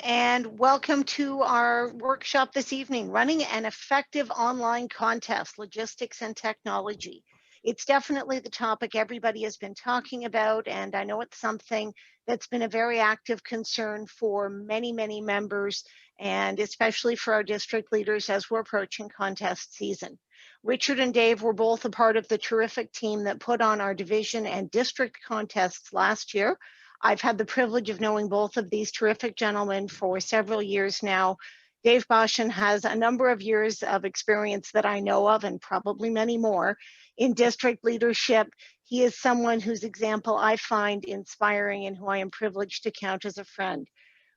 and welcome to our workshop this evening, running an effective online contest, logistics and technology. It's definitely the topic everybody has been talking about, and I know it's something that's been a very active concern for many, many members, and especially for our district leaders as we're approaching contest season. Richard and Dave were both a part of the terrific team that put on our division and district contests last year. I've had the privilege of knowing both of these terrific gentlemen for several years now. Dave Boshin has a number of years of experience that I know of, and probably many more, in district leadership. He is someone whose example I find inspiring and who I am privileged to count as a friend.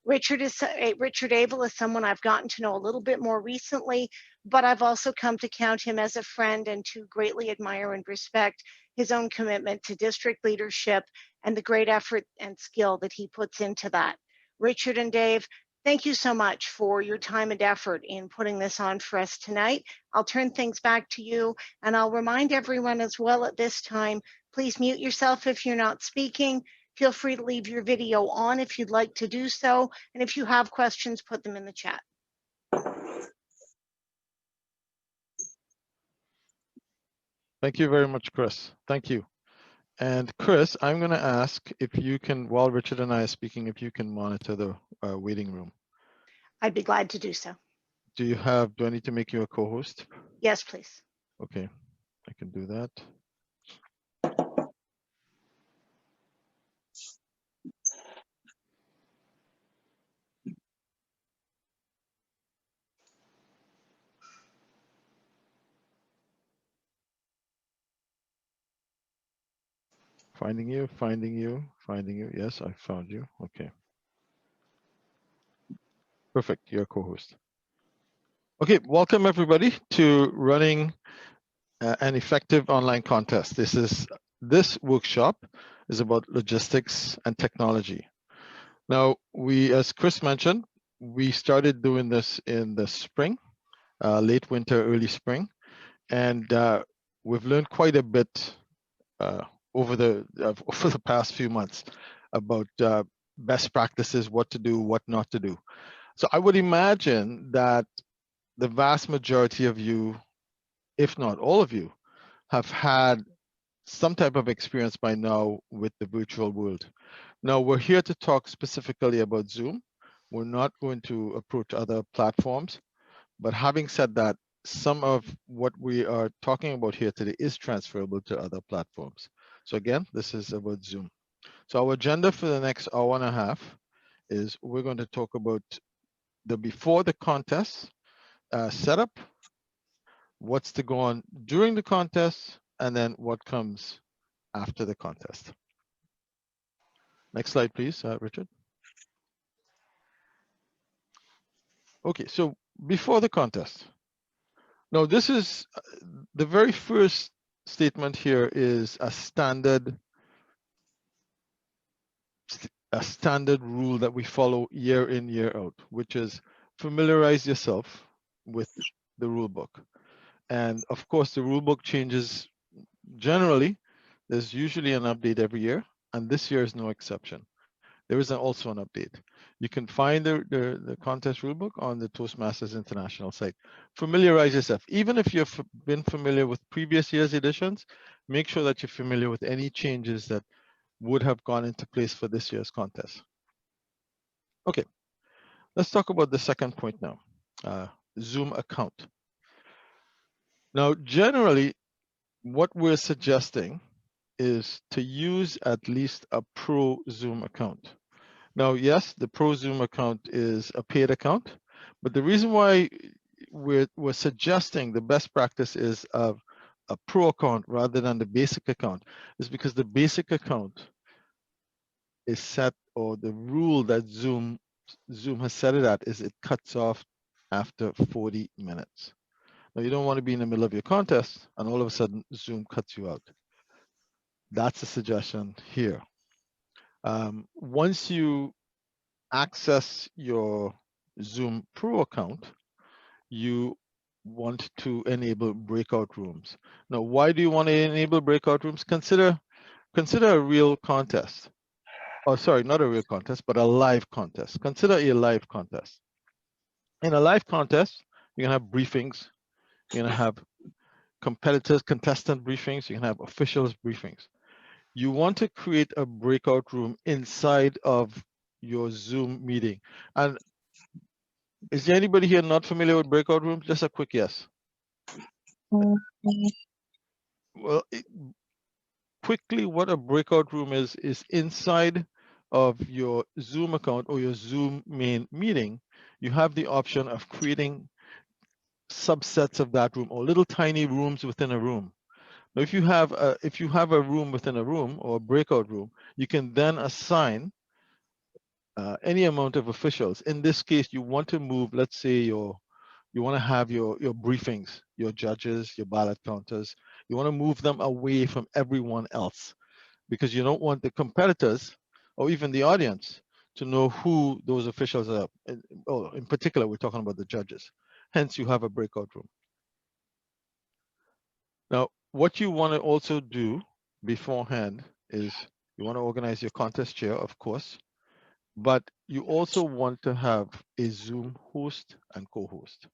Richard Abel is someone I've gotten to know a little bit more recently, but I've also come to count him as a friend and to greatly admire and respect his own commitment to district leadership and the great effort and skill that he puts into that. Richard and Dave, thank you so much for your time and effort in putting this on for us tonight. I'll turn things back to you, and I'll remind everyone as well at this time, please mute yourself if you're not speaking. Feel free to leave your video on if you'd like to do so, and if you have questions, put them in the chat. Thank you very much, Chris. Thank you. And Chris, I'm going to ask if you can, while Richard and I are speaking, if you can monitor the waiting room. I'd be glad to do so. Do I need to make you a co-host? Yes, please. Okay, I can do that. Finding you, finding you, finding you. Yes, I found you. Okay. Perfect, you're a co-host. Okay, welcome everybody to running an effective online contest. This workshop is about logistics and technology. Now, as Chris mentioned, we started doing this in the spring, late winter, early spring, and we've learned quite a bit over the past few months about best practices, what to do, what not to do. So I would imagine that the vast majority of you, if not all of you, have had some type of experience by now with the virtual world. Now, we're here to talk specifically about Zoom. We're not going to approach other platforms. But having said that, some of what we are talking about here today is transferable to other platforms. So again, this is about Zoom. So our agenda for the next hour and a half is we're going to talk about the before the contest setup, what's to go on during the contest, and then what comes after the contest. Next slide, please, Richard. Okay, so before the contest. Now, this is the very first statement here is a standard rule that we follow year in, year out, which is familiarize yourself with the rule book. And of course, the rule book changes generally. There's usually an update every year, and this year is no exception. There is also an update. You can find the contest rulebook on the Toastmasters International site. Familiarize yourself. Even if you've been familiar with previous year's editions, make sure that you're familiar with any changes that would have gone into place for this year's contest. Okay, let's talk about the second point now, Zoom account. Now, generally, what we're suggesting is to use at least a pro Zoom account. Now, yes, the Pro Zoom account is a paid account, but the reason why we're suggesting the best practice is of a Pro account rather than the basic account is because the basic account is set, or the rule that Zoom has set it at is it cuts off after 40 minutes. Now, you don't want to be in the middle of your contest and all of a sudden Zoom cuts you out. That's a suggestion here. Once you access your Zoom Pro account, you want to enable breakout rooms. Now, why do you want to enable breakout rooms? Consider a real contest. oh, sorry, not a real contest, but a live contest. Consider a live contest. In a live contest, you're gonna have briefings, you're gonna have competitors, contestant briefings, you can have officials briefings. You want to create a breakout room inside of your Zoom meeting. And is there anybody here not familiar with breakout rooms? Just a quick yes. Well, quickly, what a breakout room is inside of your Zoom account or your Zoom main meeting, you have the option of creating subsets of that room or little tiny rooms within a room. Now, if you have a room within a room or a breakout room, you can then assign any amount of officials. In this case, you want to move, let's say you want to have your briefings, your judges, your ballot counters. You want to move them away from everyone else because you don't want the competitors or even the audience to know who those officials are. In particular, we're talking about the judges. Hence, you have a breakout room. Now, what you want to also do beforehand is you want to organize your contest chair, of course, but you also want to have a Zoom host and co-host.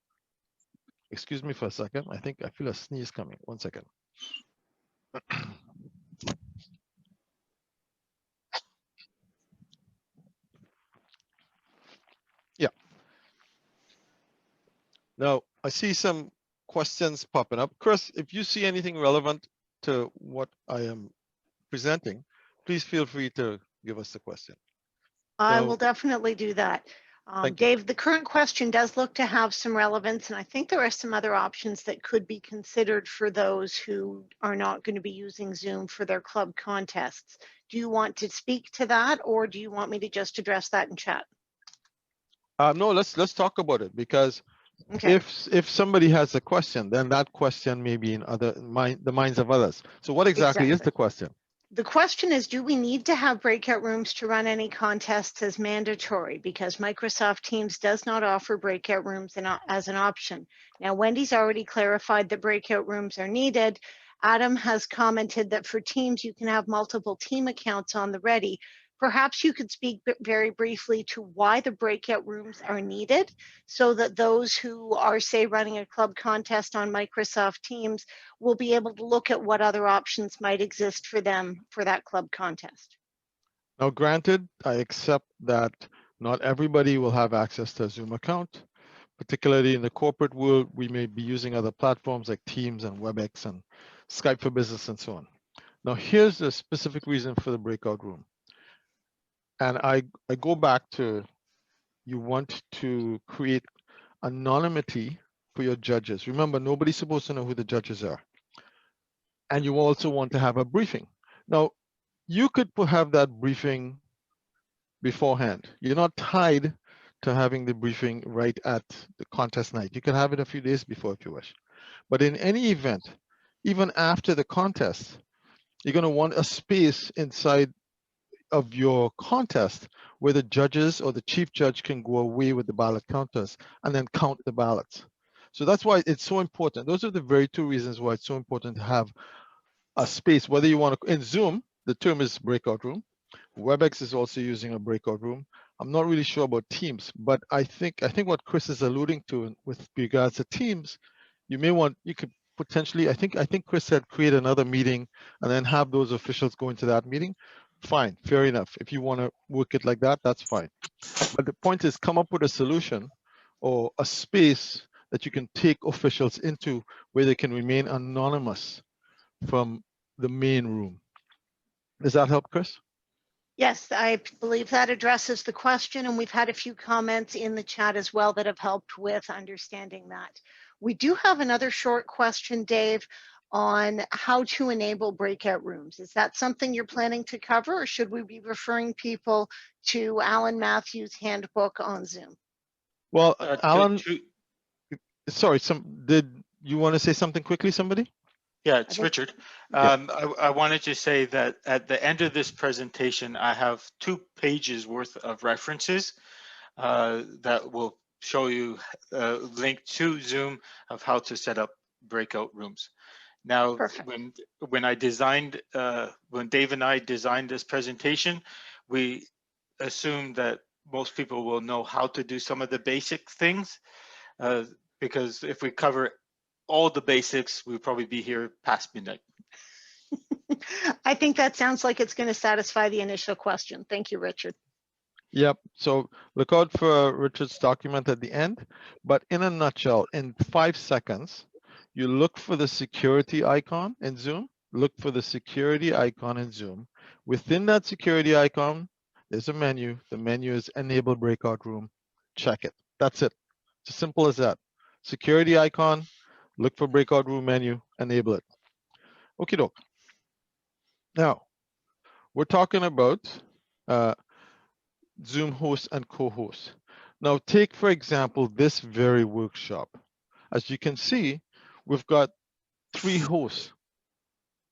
Excuse me for a second. I feel a sneeze coming. 1 second. Yeah. Now, I see some questions popping up. Chris, if you see anything relevant to what I am presenting, please feel free to give us the question. I Now, will definitely do that. thank you. Dave, the current question does look to have some relevance, and I think there are some other options that could be considered for those who are not going to be using Zoom for their club contests. Do you want to speak to that, or do you want me to just address that in chat? No, let's talk about it because Okay. if somebody has a question, then that question may be in the minds of others. So what exactly is Exactly. the question? The question is, do we need to have breakout rooms to run any contests as mandatory? Because Microsoft Teams does not offer breakout rooms as an option. Now, Wendy's already clarified that breakout rooms are needed. Adam has commented that for Teams, you can have multiple team accounts on the ready. Perhaps you could speak very briefly to why the breakout rooms are needed so that those who are, say, running a club contest on Microsoft Teams will be able to look at what other options might exist for them for that club contest. Now, granted, I accept that not everybody will have access to a Zoom account. Particularly in the corporate world, we may be using other platforms like Teams and WebEx and Skype for Business and so on. Now, here's the specific reason for the breakout room. And I go back to you want to create anonymity for your judges. Remember, nobody's supposed to know who the judges are. And you also want to have a briefing. Now, you could have that briefing beforehand. You're not tied to having the briefing right at the contest night. You can have it a few days before if you wish. But in any event, even after the contest, you're going to want a space inside of your contest where the judges or the chief judge can go away with the ballot counters and then count the ballots. So that's why it's so important. Those are the very two reasons why it's so important to have a space, whether you want to, in Zoom, the term is breakout room. WebEx is also using a breakout room. I'm not really sure about Teams, but I think what Chris is alluding to with regards to Teams, you could potentially, I think Chris said create another meeting and then have those officials go into that meeting. Fine, fair enough. If you want to work it like that, that's fine. But the point is come up with a solution or a space that you can take officials into where they can remain anonymous from the main room. Does that help, Chris? Yes, I believe that addresses the question, and we've had a few comments in the chat as well that have helped with understanding that. We do have another short question, Dave, on how to enable breakout rooms. Is that something you're planning to cover, or should we be referring people to Alan Matthews' handbook on Zoom? Well, Alan, sorry, did you want to say something quickly, somebody? Yeah, it's Richard. I wanted to say that at the end of this presentation, I have 2 pages worth of references that will show you a link to Zoom of how to set up breakout rooms. Now, when Dave and I designed this presentation, we assume that most people will know how to do some of the basic things, because if we cover all the basics, we'll probably be here past midnight. I think that sounds like it's going to satisfy the initial question. Thank you, Richard. Yep. So look out for Richard's document at the end. But in a nutshell, in 5 seconds, you look for the security icon in Zoom. Look for the security icon in Zoom. Within that security icon, there's a menu. The menu is Enable Breakout Room. Check it. That's it. It's as simple as that. Security icon, look for Breakout Room menu, enable it. Okie doke. Now, we're talking about Zoom host and co-host. Now take, for example, this very workshop. As you can see, we've got 3 hosts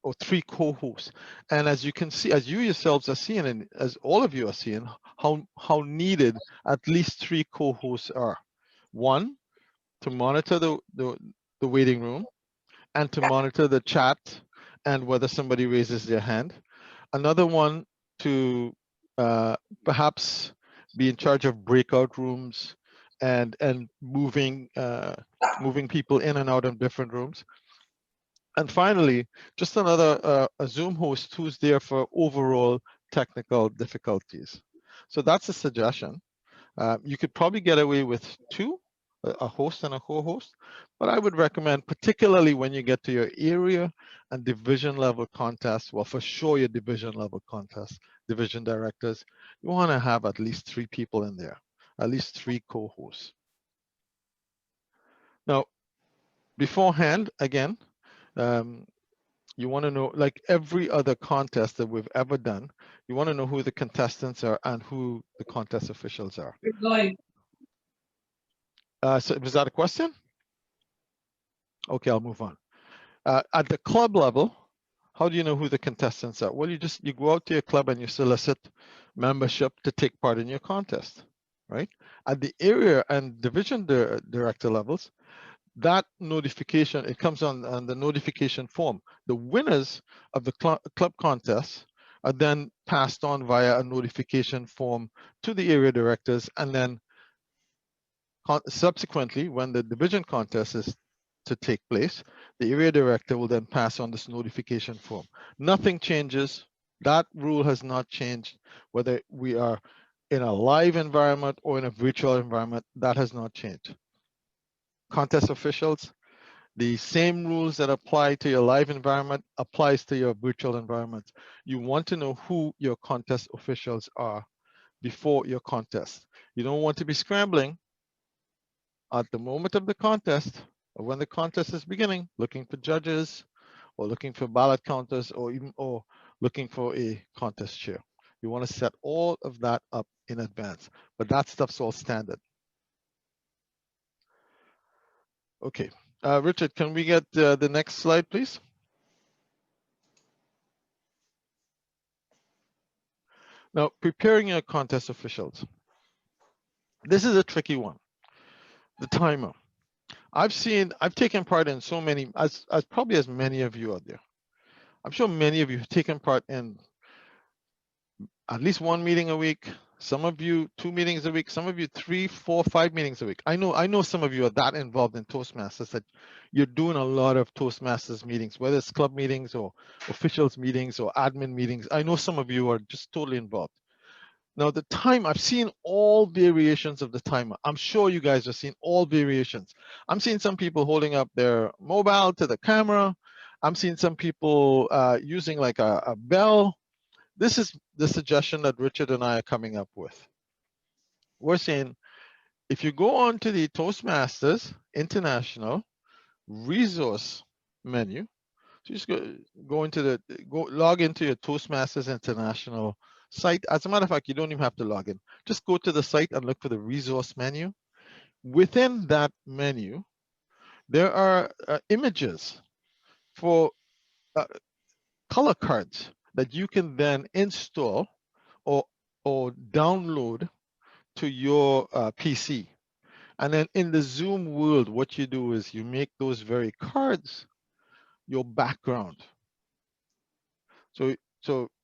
or 3 co-hosts. And as you can see, as you yourselves are seeing, and as all of you are seeing, how needed at least 3 co-hosts are. 1, to monitor the waiting room and to monitor the chat and whether somebody raises their hand. Another one to perhaps be in charge of breakout rooms and moving people in and out of different rooms. And finally, just another a Zoom host who's there for overall technical difficulties. So that's a suggestion. You could probably get away with 2, a host and a co-host, but I would recommend, particularly when you get to your area and division level contests, well, for sure your division level contests, division directors, you want to have at least 3 people in there, at least 3 co-hosts. Now, beforehand, again, you want to know, like every other contest that we've ever done, you want to know who the contestants are and who the contest officials are. So was that a question? Okay, I'll move on. At the club level, how do you know who the contestants are? Well, you go out to your club and you solicit membership to take part in your contest, right? At the area and division director levels, that notification, it comes on the notification form. The winners of the club contests are then passed on via a notification form to the area directors, and then subsequently, when the division contest is to take place, the area director will then pass on this notification form. Nothing changes. That rule has not changed. Whether we are in a live environment or in a virtual environment, that has not changed. Contest officials, the same rules that apply to your live environment applies to your virtual environment. You want to know who your contest officials are before your contest. You don't want to be scrambling at the moment of the contest, or when the contest is beginning, looking for judges, or looking for ballot counters, or looking for a contest chair. You want to set all of that up in advance, but that stuff's all standard. Okay, Richard, can we get the next slide, please? Now, preparing your contest officials. This is a tricky one. The timer. I've taken part in so many, as probably as many of you out there. I'm sure many of you have taken part in at least 1 meeting a week, some of you 2 meetings a week, some of you 3, 4, 5 meetings a week. I know some of you are that involved in Toastmasters that you're doing a lot of Toastmasters meetings, whether it's club meetings or officials meetings or admin meetings. I know some of you are just totally involved. Now the time, I've seen all variations of the timer. I'm sure you guys have seen all variations. I'm seeing some people holding up their mobile to the camera. I'm seeing some people using like a bell. This is the suggestion that Richard and I are coming up with. We're saying, if you go on to the Toastmasters International resource menu, so just log into your Toastmasters International site. As a matter of fact, you don't even have to log in. Just go to the site and look for the resource menu. Within that menu, there are images for color cards that you can then install or download to your PC. And then in the Zoom world, what you do is you make those very cards your background. So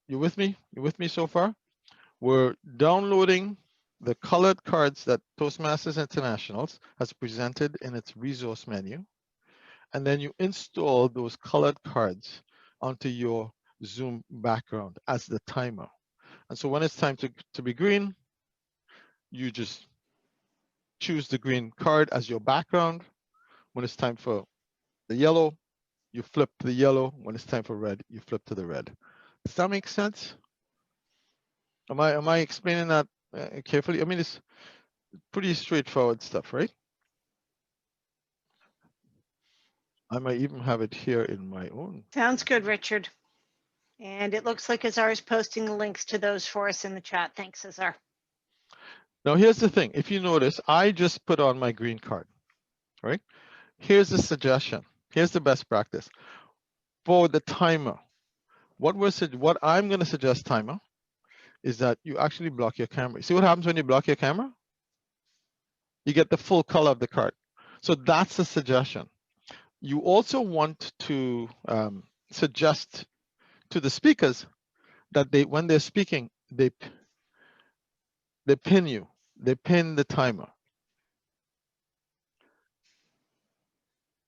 you're with me? You're with me so far? we're downloading the colored cards that Toastmasters Internationals has presented in its resource menu. And then you install those colored cards onto your Zoom background as the timer. And so when it's time to be green, you just choose the green card as your background. When it's time for the yellow, you flip to the yellow. When it's time for red, you flip to the red. Does that make sense? Am I explaining that carefully? I mean, it's pretty straightforward stuff, right? I might even have it here in my own. Sounds good, Richard. And it looks like Azar is posting the links to those for us in the chat. Thanks, Azar. Now, here's the thing. If you notice, I just put on my green card, right? Here's a suggestion. Here's the best practice. For the timer, what I'm going to suggest, timer, is that you actually block your camera. See what happens when you block your camera? You get the full color of the card. So that's a suggestion. You also want to suggest to the speakers that when they're speaking, they pin you. They pin the timer.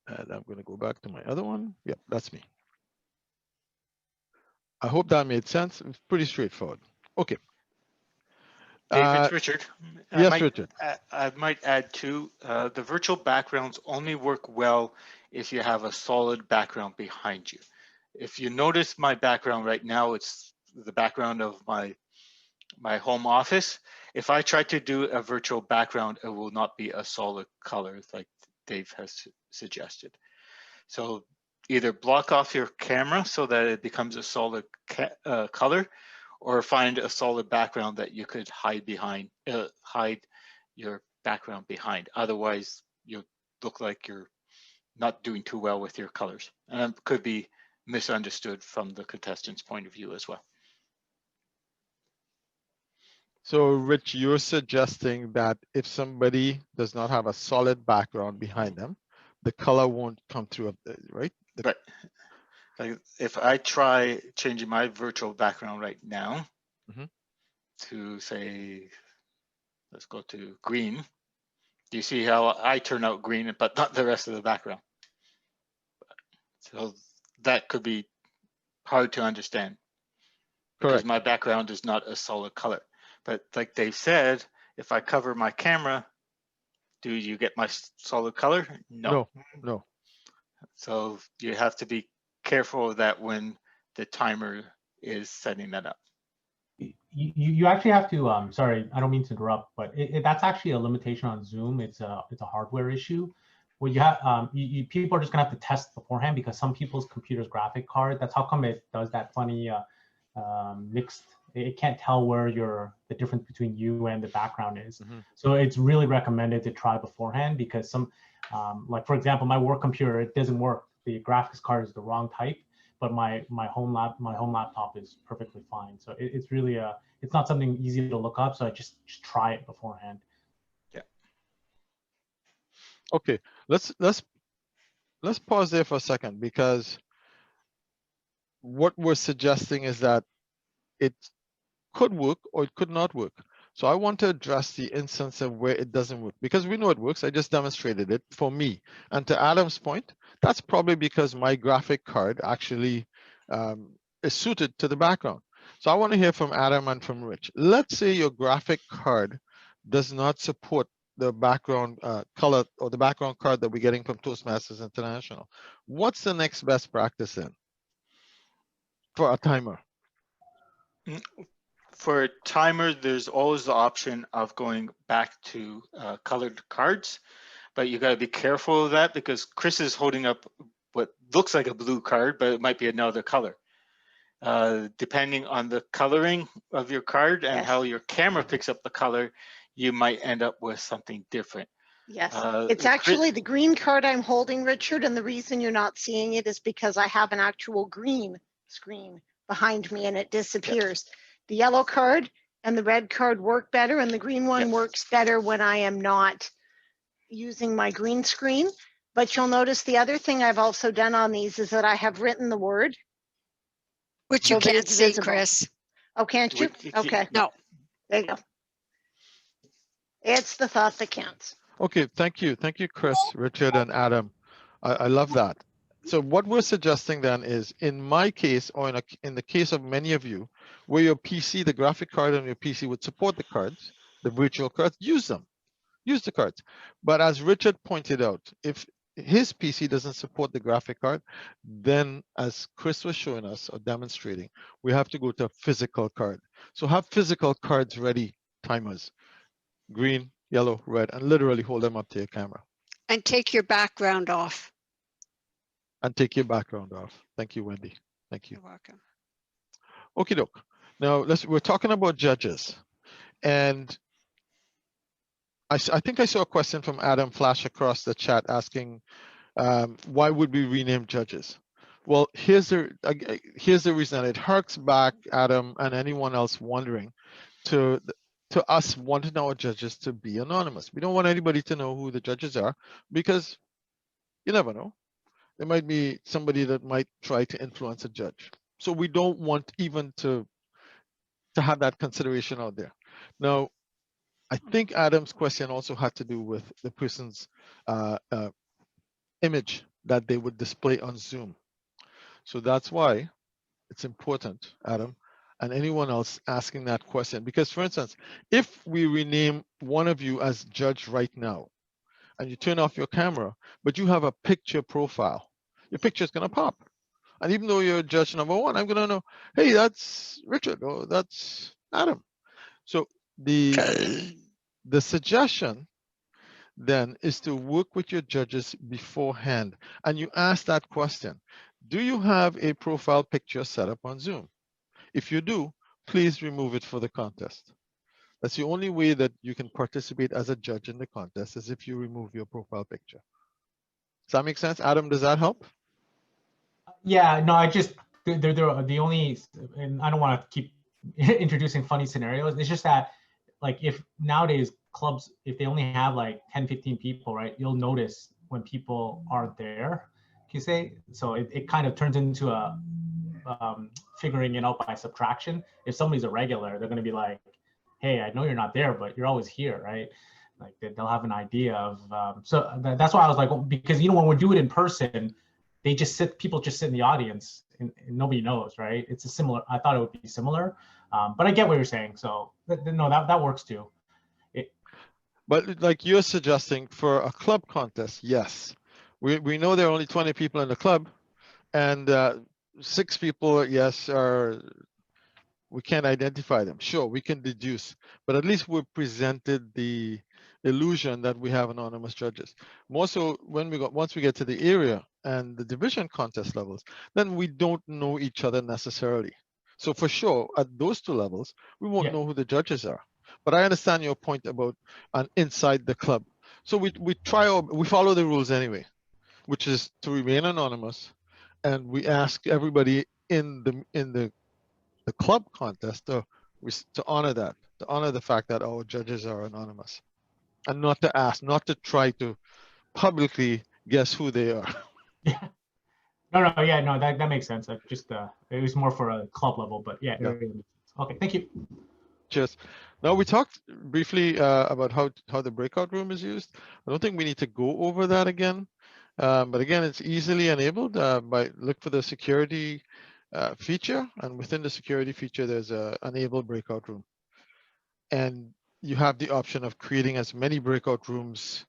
And I'm going to go back to my other one. Yep, that's me. I hope that made sense. It's pretty straightforward. Okay. David, Richard. Yes, Richard. I might add too, the virtual backgrounds only work well if you have a solid background behind you. If you notice my background right now, it's the background of my home office. If I try to do a virtual background, it will not be a solid color like Dave has suggested. So either block off your camera so that it becomes a solid color, or find a solid background that you could hide behind, hide your background behind. Otherwise, you'll look like you're not doing too well with your colors. And it could be misunderstood from the contestant's point of view as well. So, Rich, you're suggesting that if somebody does not have a solid background behind them, the color won't come through, right? Right. Like if I try changing my virtual background right now to say, let's go to green. Do you see how I turn out green, but not the rest of the background? So that could be hard to understand because my background is not a solid color. But like Dave said, if I cover my camera, do you get my solid color? No. No. So you have to be careful of that when the timer is setting that up. You actually have to, sorry, I don't mean to interrupt, but that's actually a limitation on Zoom. It's a hardware issue. Where you have, people are just gonna have to test beforehand because some people's computers graphic card, that's how come it does that funny mixed, it can't tell where the difference between you and the background is. So it's really recommended to try beforehand because some, like for example, my work computer, it doesn't work. The graphics card is the wrong type, but my home laptop is perfectly fine. So it's really it's not something easy to look up. So I just try it beforehand. Yeah. Okay, let's pause there for a second because what we're suggesting is that it could work or it could not work. So I want to address the instance of where it doesn't work because we know it works. I just demonstrated it for me. And to Adam's point, that's probably because my graphic card actually is suited to the background. So I want to hear from Adam and from Rich. Let's say your graphic card does not support the background color or the background card that we're getting from Toastmasters International. What's the next best practice then for a timer? For a timer, there's always the option of going back to colored cards, but you got to be careful of that because Chris is holding up what looks like a blue card, but it might be another color. Depending on the coloring of your card and how your camera picks up the color, you might end up with something different. Yes, it's actually the green card I'm holding, Richard, and the reason you're not seeing it is because I have an actual green screen behind me and it disappears. The yellow card and the red card work better, and the green one works better when I am not using my green screen. But you'll notice the other thing I've also done on these is that I have written the word. Which you can't see, Chris. Oh, can't you? Okay. No. There you go. It's the thought that counts. Okay, thank you, Chris, Richard, and Adam. I love that. So what we're suggesting then is, in my case, or in the case of many of you, where your PC, the graphic card on your PC would support the cards, the virtual cards, use them, use the cards. But as Richard pointed out, if his PC doesn't support the graphic card, then as Chris was showing us or demonstrating, we have to go to a physical card. So have physical cards ready, timers, green, yellow, red, and literally hold them up to your camera. And take your background off. And take your background off. Thank you, Wendy. Thank you. You're welcome. Okie doke. Now we're talking about judges. And I think I saw a question from Adam flash across the chat asking, why would we rename judges? Well, here's the reason, and it harks back, Adam, and anyone else wondering, to us wanting our judges to be anonymous. We don't want anybody to know who the judges are, because you never know. There might be somebody that might try to influence a judge. So we don't want even to have that consideration out there. Now, I think Adam's question also had to do with the person's image that they would display on Zoom. So that's why it's important, Adam, and anyone else asking that question. Because, for instance, if we rename one of you as judge right now, and you turn off your camera, but you have a picture profile, your picture is going to pop. And even though you're judge number one, I'm going to know, hey, that's Richard, or that's Adam. So the suggestion then is to work with your judges beforehand. And you ask that question, do you have a profile picture set up on Zoom? If you do, please remove it for the contest. That's the only way that you can participate as a judge in the contest, is if you remove your profile picture. Does that make sense? Adam, does that help? Yeah, no, I just, they're the only, and I don't want to keep introducing funny scenarios. It's just that, like, if nowadays clubs, if they only have like 10, 15 people, right, you'll notice when people aren't there, you say. So it kind of turns into a figuring it out by subtraction. If somebody's a regular, they're going to be like, hey, I know you're not there, but you're always here, right? Like they'll have an idea of, so that's why I was like, well, because, you know, when we do it in person, they just sit, people just sit in the audience and nobody knows, right? It's a similar, I thought it would be similar, but I get what you're saying. So no, that works too. But like you're suggesting for a club contest, yes. We know there are only 20 people in the club, and 6 people, yes, we can't identify them. Sure, we can deduce, but at least we've presented the illusion that we have anonymous judges. More so when once we get to the area and the division contest levels, then we don't know each other necessarily. So for sure, at those 2 levels, we won't know who the judges are. But I understand your point about inside the club. So we follow the rules anyway, which is to remain anonymous, and we ask everybody in the club contest to honor that, to honor the fact that our judges are anonymous, and not to try to publicly guess who they are. Yeah. No, that makes sense. I just it was more for a club level, but yeah. Okay, thank you. Cheers. Now we talked briefly about how the breakout room is used. I don't think we need to go over that again, but again, it's easily enabled by look for the security feature, and within the security feature, there's a enable breakout room, and you have the option of creating as many breakout rooms.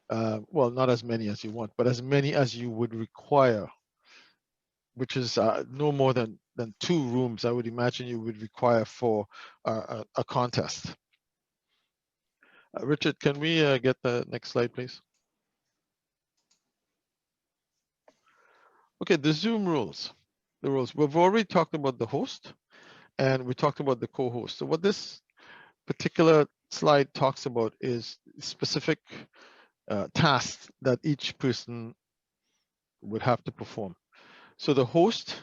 Well, not as many as you want, but as many as you would require, which is no more than 2 rooms, I would imagine you would require for a contest. Richard, can we get the next slide, please? Okay, the Zoom rules. The rules. We've already talked about the host, and we talked about the co-host. So what this particular slide talks about is specific tasks that each person would have to perform. So the host,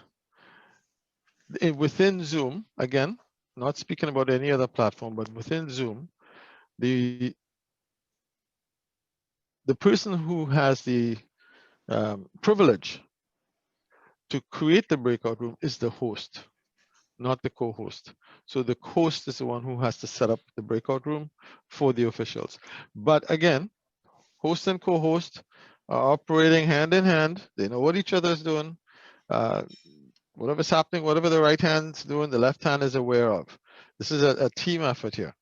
within Zoom, again, not speaking about any other platform, but within Zoom, the person who has the privilege to create the breakout room is the host. not the co-host. So the host is the one who has to set up the breakout room for the officials. But again, host and co-host are operating hand in hand. They know what each other is doing. Whatever's happening, whatever the right hand's doing, the left hand is aware of. This is a team effort here.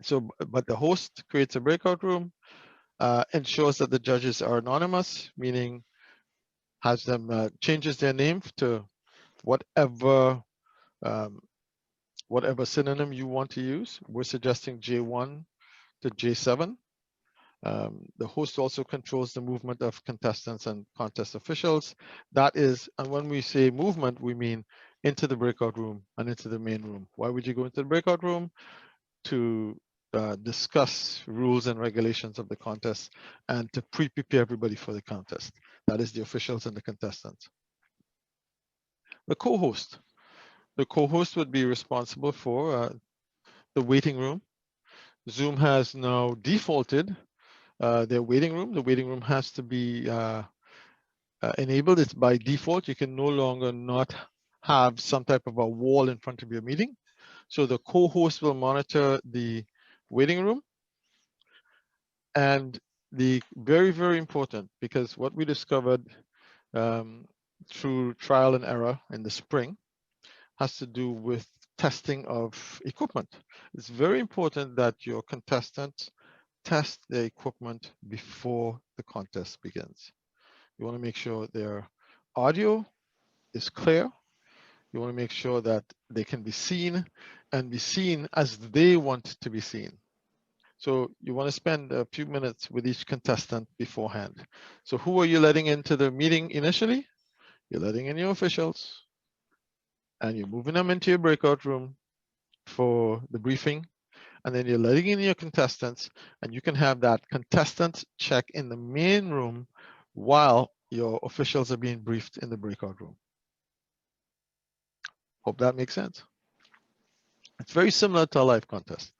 So, but the host creates a breakout room, ensures that the judges are anonymous, meaning has them changes their name to whatever whatever synonym you want to use. We're suggesting J1 to J7. The host also controls the movement of contestants and contest officials. That is, and when we say movement, we mean into the breakout room and into the main room. Why would you go into the breakout room? To discuss rules and regulations of the contest and to prepare everybody for the contest. That is the officials and the contestants. The co-host. The co-host would be responsible for the waiting room. Zoom has now defaulted their waiting room. The waiting room has to be enabled. It's by default. You can no longer not have some type of a wall in front of your meeting. So the co-host will monitor the waiting room. And the very, very important, because what we discovered through trial and error in the spring has to do with testing of equipment. It's very important that your contestants test their equipment before the contest begins. You want to make sure their audio is clear. You want to make sure that they can be seen and be seen as they want to be seen. So you want to spend a few minutes with each contestant beforehand. So who are you letting into the meeting initially? You're letting in your officials and you're moving them into your breakout room for the briefing. And then you're letting in your contestants and you can have that contestant check in the main room while your officials are being briefed in the breakout room. Hope that makes sense. It's very similar to a live contest.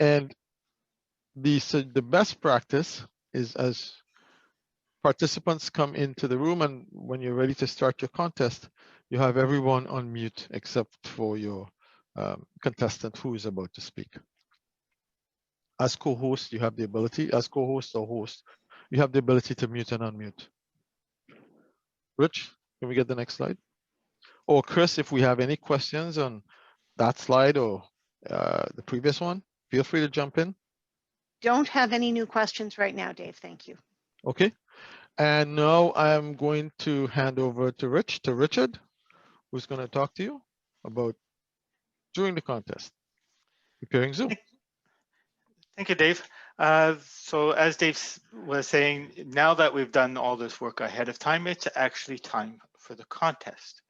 And the best practice is as participants come into the room and when you're ready to start your contest, you have everyone on mute except for your contestant who is about to speak. As co-host, you have the ability, as co-host or host, you have the ability to mute and unmute. Rich, can we get the next slide? Or Chris, if we have any questions on that slide or the previous one, feel free to jump in. Don't have any new questions right now, Dave. Thank you. Okay. And now I'm going to hand over to Richard, who's going to talk to you about during the contest, preparing Zoom. Thank you, Dave. So as Dave was saying, now that we've done all this work ahead of time, it's actually time for the contest.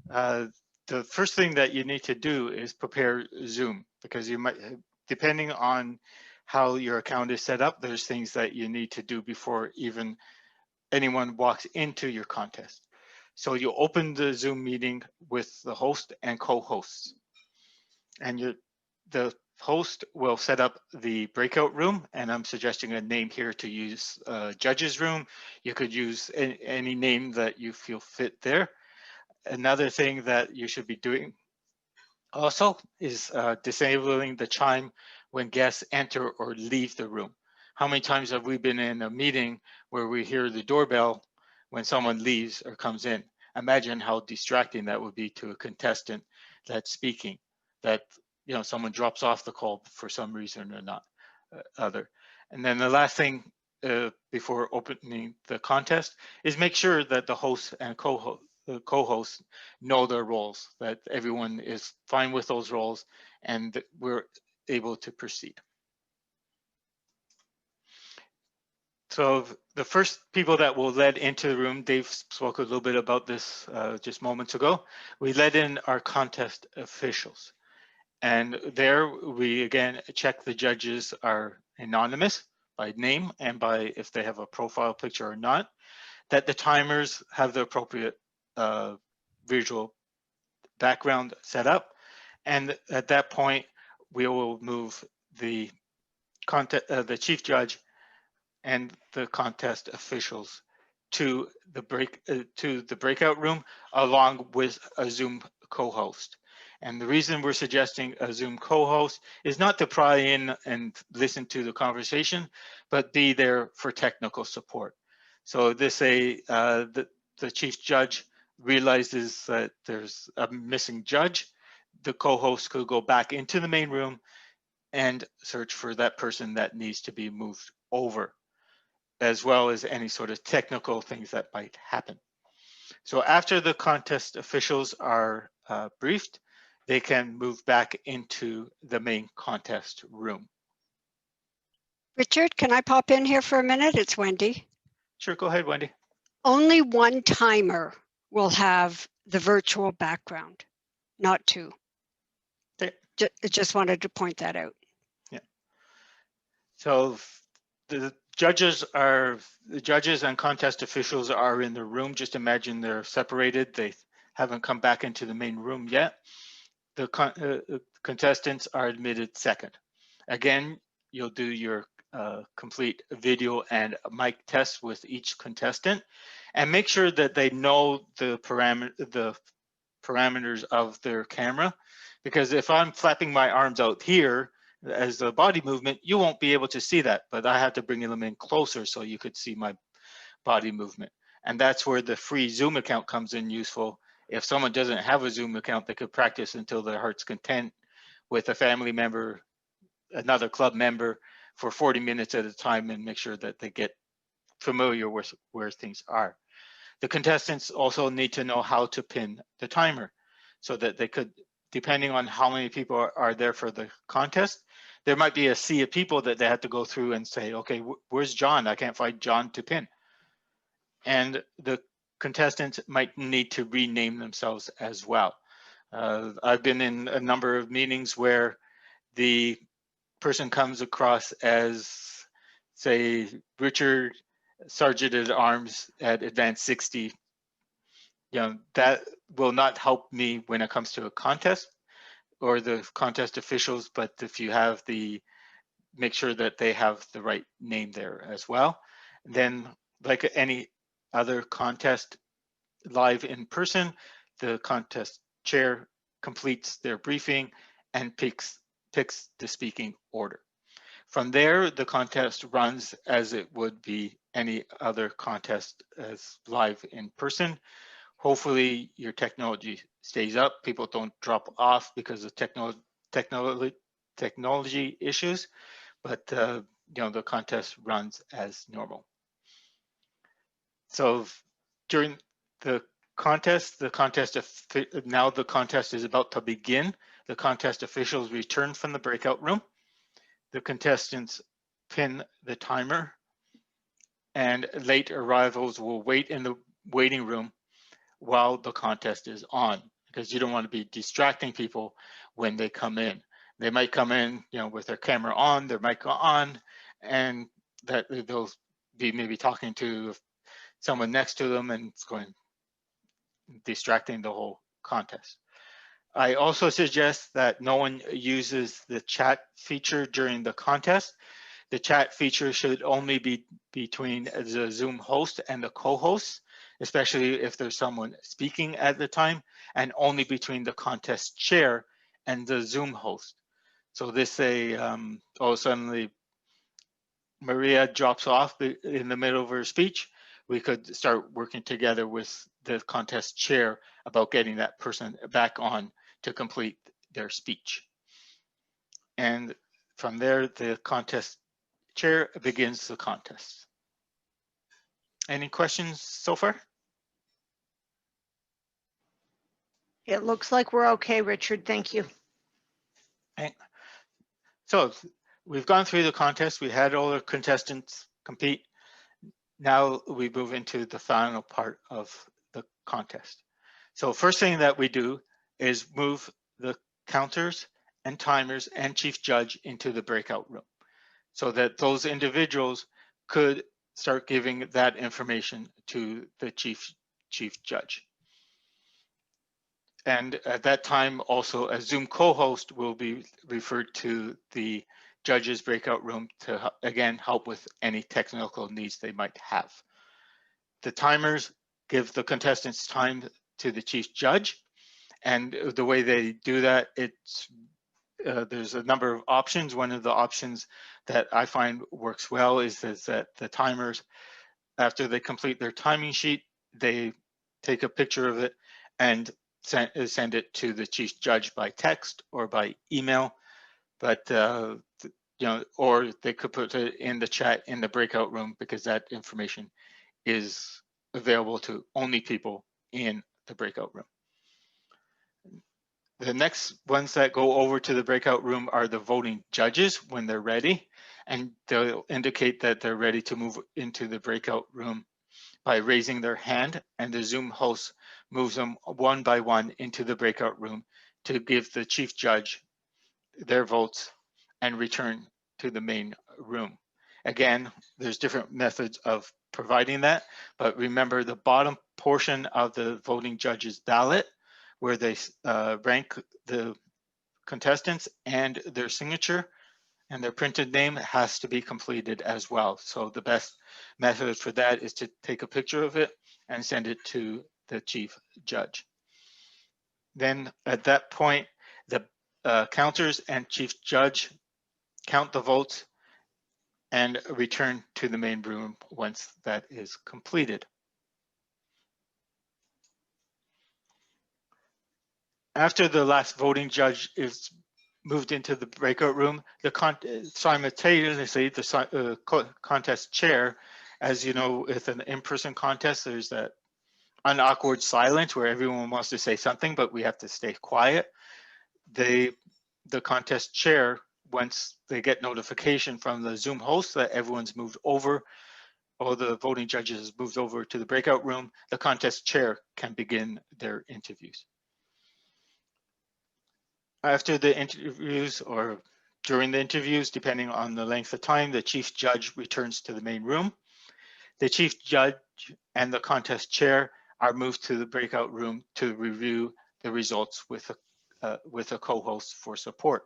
The first thing that you need to do is prepare Zoom, because you might, depending on how your account is set up, there's things that you need to do before even anyone walks into your contest. So you open the Zoom meeting with the host and co-hosts, and the host will set up the breakout room, and I'm suggesting a name here to use judges room. You could use any name that you feel fit there. Another thing that you should be doing also is disabling the chime when guests enter or leave the room. How many times have we been in a meeting where we hear the doorbell when someone leaves or comes in? Imagine how distracting that would be to a contestant that's speaking, that someone drops off the call for some reason or not other. And then the last thing before opening the contest is make sure that the host and co-hosts know their roles, that everyone is fine with those roles, and that we're able to proceed. So the first people that will let into the room, Dave spoke a little bit about this just moments ago. We let in our contest officials. And there we again check the judges are anonymous by name and by if they have a profile picture or not, that the timers have the appropriate visual background set up. And at that point, we will move the chief judge and the contest officials to the breakout room along with a Zoom co-host. And the reason we're suggesting a Zoom co-host is not to pry in and listen to the conversation, but be there for technical support. So this the chief judge realizes that there's a missing judge, the co-host could go back into the main room and search for that person that needs to be moved over, as well as any sort of technical things that might happen. So after the contest officials are briefed, they can move back into the main contest room. Richard, can I pop in here for a minute? It's Wendy. Sure, go ahead, Wendy. Only one timer will have the virtual background, not two. Okay. Just wanted to point that out. Yeah. So the judges and contest officials are in the room. Just imagine they're separated. They haven't come back into the main room yet. The contestants are admitted second. Again, you'll do your complete video and mic test with each contestant, and make sure that they know the parameters of their camera, because if I'm flapping my arms out here as a body movement, you won't be able to see that, but I have to bring them in closer so you could see my body movement. And that's where the free Zoom account comes in useful. If someone doesn't have a Zoom account, they could practice until their heart's content with a family member, another club member, for 40 minutes at a time, and make sure that they get familiar with where things are. The contestants also need to know how to pin the timer so that they could, depending on how many people are there for the contest, there might be a sea of people that they have to go through and say, okay, where's John? I can't find John to pin. And the contestants might need to rename themselves as well. I've been in a number of meetings where the person comes across as, say, Richard, Sergeant at Arms at Advanced 60. You know, that will not help me when it comes to a contest or the contest officials, but if you have make sure that they have the right name there as well. And then, like any other contest live in person, the contest chair completes their briefing and picks the speaking order. From there, the contest runs as it would be any other contest as live in person. Hopefully your technology stays up. People don't drop off because of technology issues, but you know, the contest runs as normal. So during the contest, now the contest is about to begin. The contest officials return from the breakout room. The contestants pin the timer, and late arrivals will wait in the waiting room while the contest is on, because you don't want to be distracting people when they come in. They might come in, you know, with their camera on, their mic on, and that they'll be maybe talking to someone next to them, and it's going distracting the whole contest. I also suggest that no one uses the chat feature during the contest. The chat feature should only be between the Zoom host and the co-host, especially if there's someone speaking at the time, and only between the contest chair and the Zoom host. So this suddenly Maria drops off in the middle of her speech, we could start working together with the contest chair about getting that person back on to complete their speech. And from there, the contest chair begins the contest. Any questions so far? It looks like we're okay, Richard. Thank you. Okay. So we've gone through the contest. We had all the contestants compete. Now we move into the final part of the contest. So first thing that we do is move the counters and timers and chief judge into the breakout room so that those individuals could start giving that information to the chief judge. And at that time, also a Zoom co-host will be referred to the judges breakout room to, again, help with any technical needs they might have. the timers give the contestants time to the chief judge. And the way they do that, there's a number of options. One of the options that I find works well is that the timers, after they complete their timing sheet, they take a picture of it and send it to the chief judge by text or by email. But or they could put it in the chat in the breakout room, because that information is available to only people in the breakout room. The next ones that go over to the breakout room are the voting judges when they're ready, and they'll indicate that they're ready to move into the breakout room by raising their hand, and the Zoom host moves them one by one into the breakout room to give the chief judge their votes and return to the main room. Again, there's different methods of providing that, but remember the bottom portion of the voting judge's ballot, where they rank the contestants and their signature and their printed name, has to be completed as well. So the best method for that is to take a picture of it and send it to the chief judge. Then at that point, the counters and chief judge count the votes and return to the main room once that is completed. After the last voting judge is moved into the breakout room, simultaneously the contest chair, as you know, with an in-person contest, there's that unawkward silence where everyone wants to say something, but we have to stay quiet. The contest chair, once they get notification from the Zoom host that everyone's moved over, or the voting judges moved over to the breakout room, the contest chair can begin their interviews. After the interviews or during the interviews, depending on the length of time, the chief judge returns to the main room. The chief judge and the contest chair are moved to the breakout room to review the results with a co-host for support.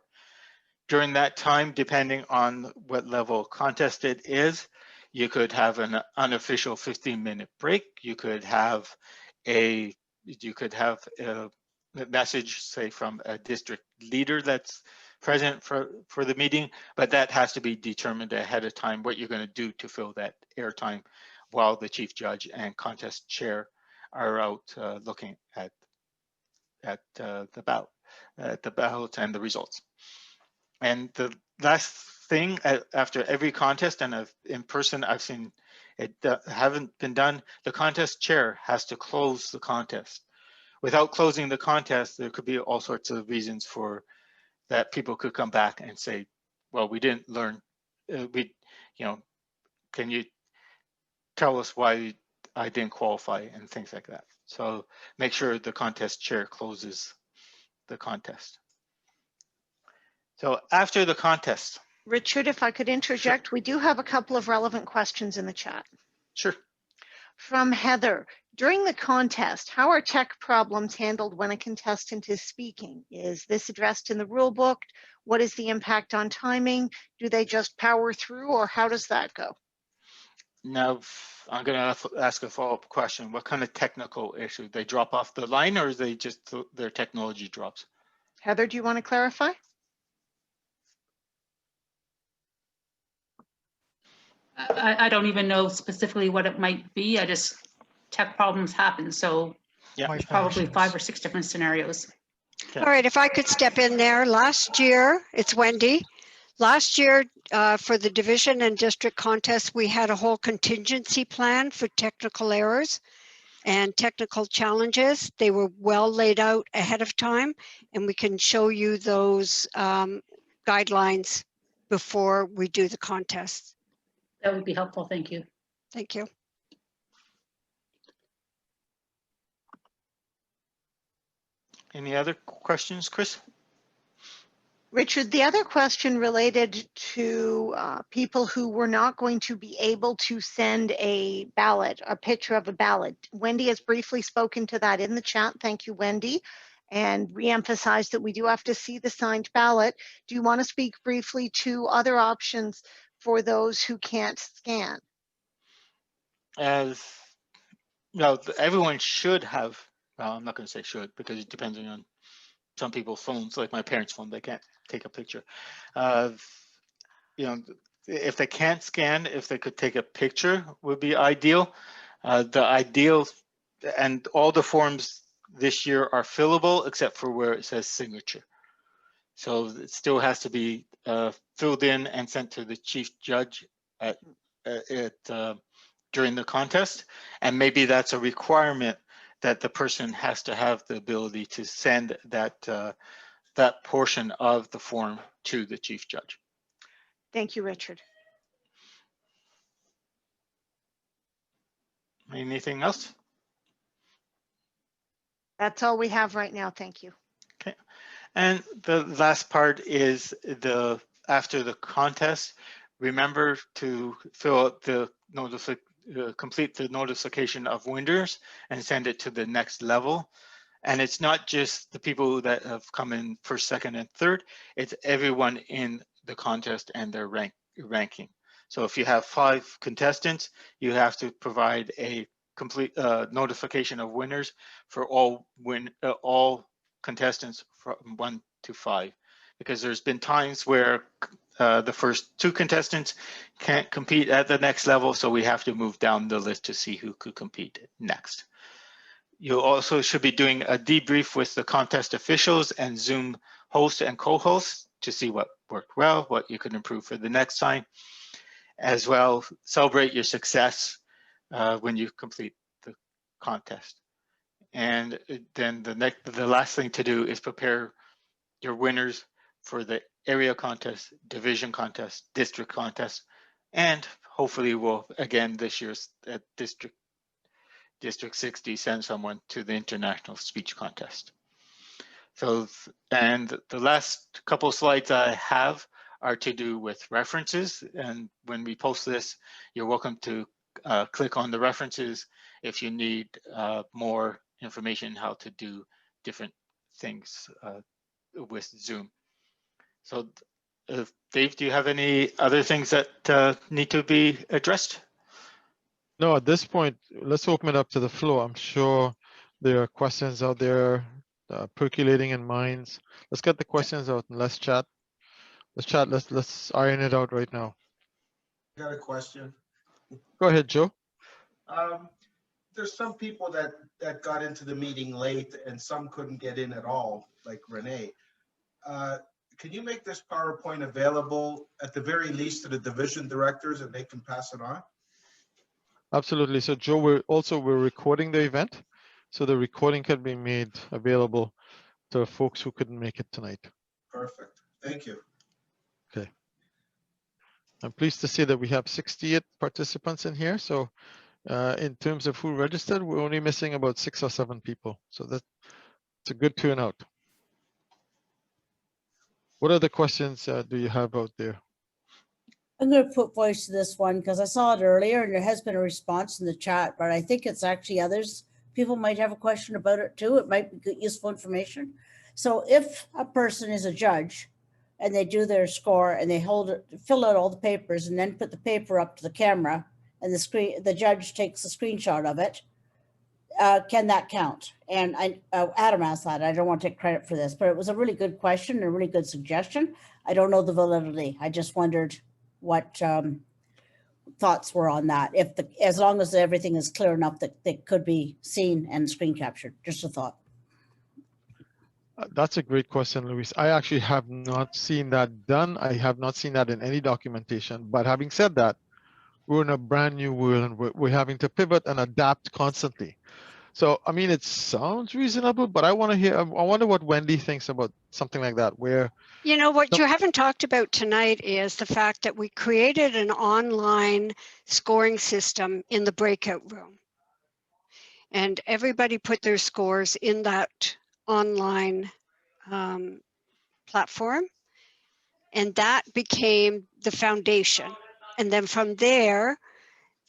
During that time, depending on what level of contest it is, you could have an unofficial 15-minute break. You could have a message, say, from a district leader that's present for the meeting, but that has to be determined ahead of time what you're going to do to fill that airtime while the chief judge and contest chair are out looking at the ballot and the results. And the last thing, after every contest, and in person I've seen it haven't been done, the contest chair has to close the contest. Without closing the contest, there could be all sorts of reasons for that. People could come back and say, well, we didn't learn, can you tell us why I didn't qualify, and things like that. So make sure the contest chair closes the contest. So after the contest. Richard, if I could interject, Sure. we do have a couple of relevant questions in the chat. Sure. From Heather, during the contest, how are tech problems handled when a contestant is speaking? Is this addressed in the rule book? What is the impact on timing? Do they just power through, or how does that go? Now, I'm going to ask a follow-up question. What kind of technical issue? They drop off the line, or is they just their technology drops? Heather, do you want to clarify? I don't even know specifically what it might be. I just, tech problems happen. So Yeah. there's probably 5 or 6 different scenarios. Okay. All right, if I could step in there. Last year, it's Wendy. Last year, for the division and district contests, we had a whole contingency plan for technical errors and technical challenges. They were well laid out ahead of time, and we can show you those guidelines before we do the contest. That would be helpful. Thank you. Thank you. Any other questions, Chris? Richard, the other question related to people who were not going to be able to send a ballot, a picture of a ballot. Wendy has briefly spoken to that in the chat. Thank you, Wendy, and reemphasized that we do have to see the signed ballot. Do you want to speak briefly to other options for those who can't scan? As no, everyone should have, well, I'm not going to say should because it depends on some people's phones, like my parents' phone, they can't take a picture. You know, if they can't scan, if they could take a picture would be ideal. The ideal, and all the forms this year are fillable except for where it says signature. So it still has to be filled in and sent to the chief judge during the contest. And maybe that's a requirement that the person has to have the ability to send that that portion of the form to the chief judge. Thank you, Richard. Anything else? That's all we have right now. Thank you. Okay. And the last part is after the contest, remember to fill out the complete the notification of winners and send it to the next level. And it's not just the people that have come in first, second, and third, it's everyone in the contest and their ranking. So if you have 5 contestants, you have to provide a complete notification of winners for all contestants from 1 to 5, because there's been times where the first 2 contestants can't compete at the next level, so we have to move down the list to see who could compete next. You also should be doing a debrief with the contest officials and Zoom hosts and co-hosts to see what worked well, what you could improve for the next time. As well, celebrate your success when you complete the contest. And then the last thing to do is prepare your winners for the area contest, division contest, district contest, and hopefully we'll, again, this year's District 60 send someone to the international speech contest. So, and the last couple of slides I have are to do with references. And when we post this, you're welcome to click on the references if you need more information how to do different things with Zoom. So Dave, do you have any other things that need to be addressed? No, at this point, let's open it up to the floor. I'm sure there are questions out there percolating in minds. Let's get the questions out and let's chat. Let's iron it out right now. I got a question. Go ahead, Joe. There's some people that got into the meeting late and some couldn't get in at all, like Renee. Can you make this PowerPoint available at the very least to the division directors and they can pass it on? Absolutely. So Joe, we're recording the event. So the recording can be made available to folks who couldn't make it tonight. Perfect. Thank you. Okay. I'm pleased to say that we have 68 participants in here. So in terms of who registered, we're only missing about 6 or 7 people. So that's a good turnout. What other questions do you have out there? I'm going to put voice to this one because I saw it earlier and there has been a response in the chat, but I think it's actually others. People might have a question about it too. It might be good, useful information. So if a person is a judge and they do their score and they fill out all the papers and then put the paper up to the camera and the judge takes a screenshot of it, can that count? And Adam asked that. I don't want to take credit for this, but it was a really good question and a really good suggestion. I don't know the validity. I just wondered what thoughts were on that. As long as everything is clear enough that they could be seen and screen captured. Just a thought. That's a great question, Luis. I actually have not seen that done. I have not seen that in any documentation. But having said that, we're in a brand new world and we're having to pivot and adapt constantly. So, I mean, it sounds reasonable, but I wonder what Wendy thinks about something like that, where. You know, what you haven't talked about tonight is the fact that we created an online scoring system in the breakout room. And everybody put their scores in that online platform. And that became the foundation. And then from there,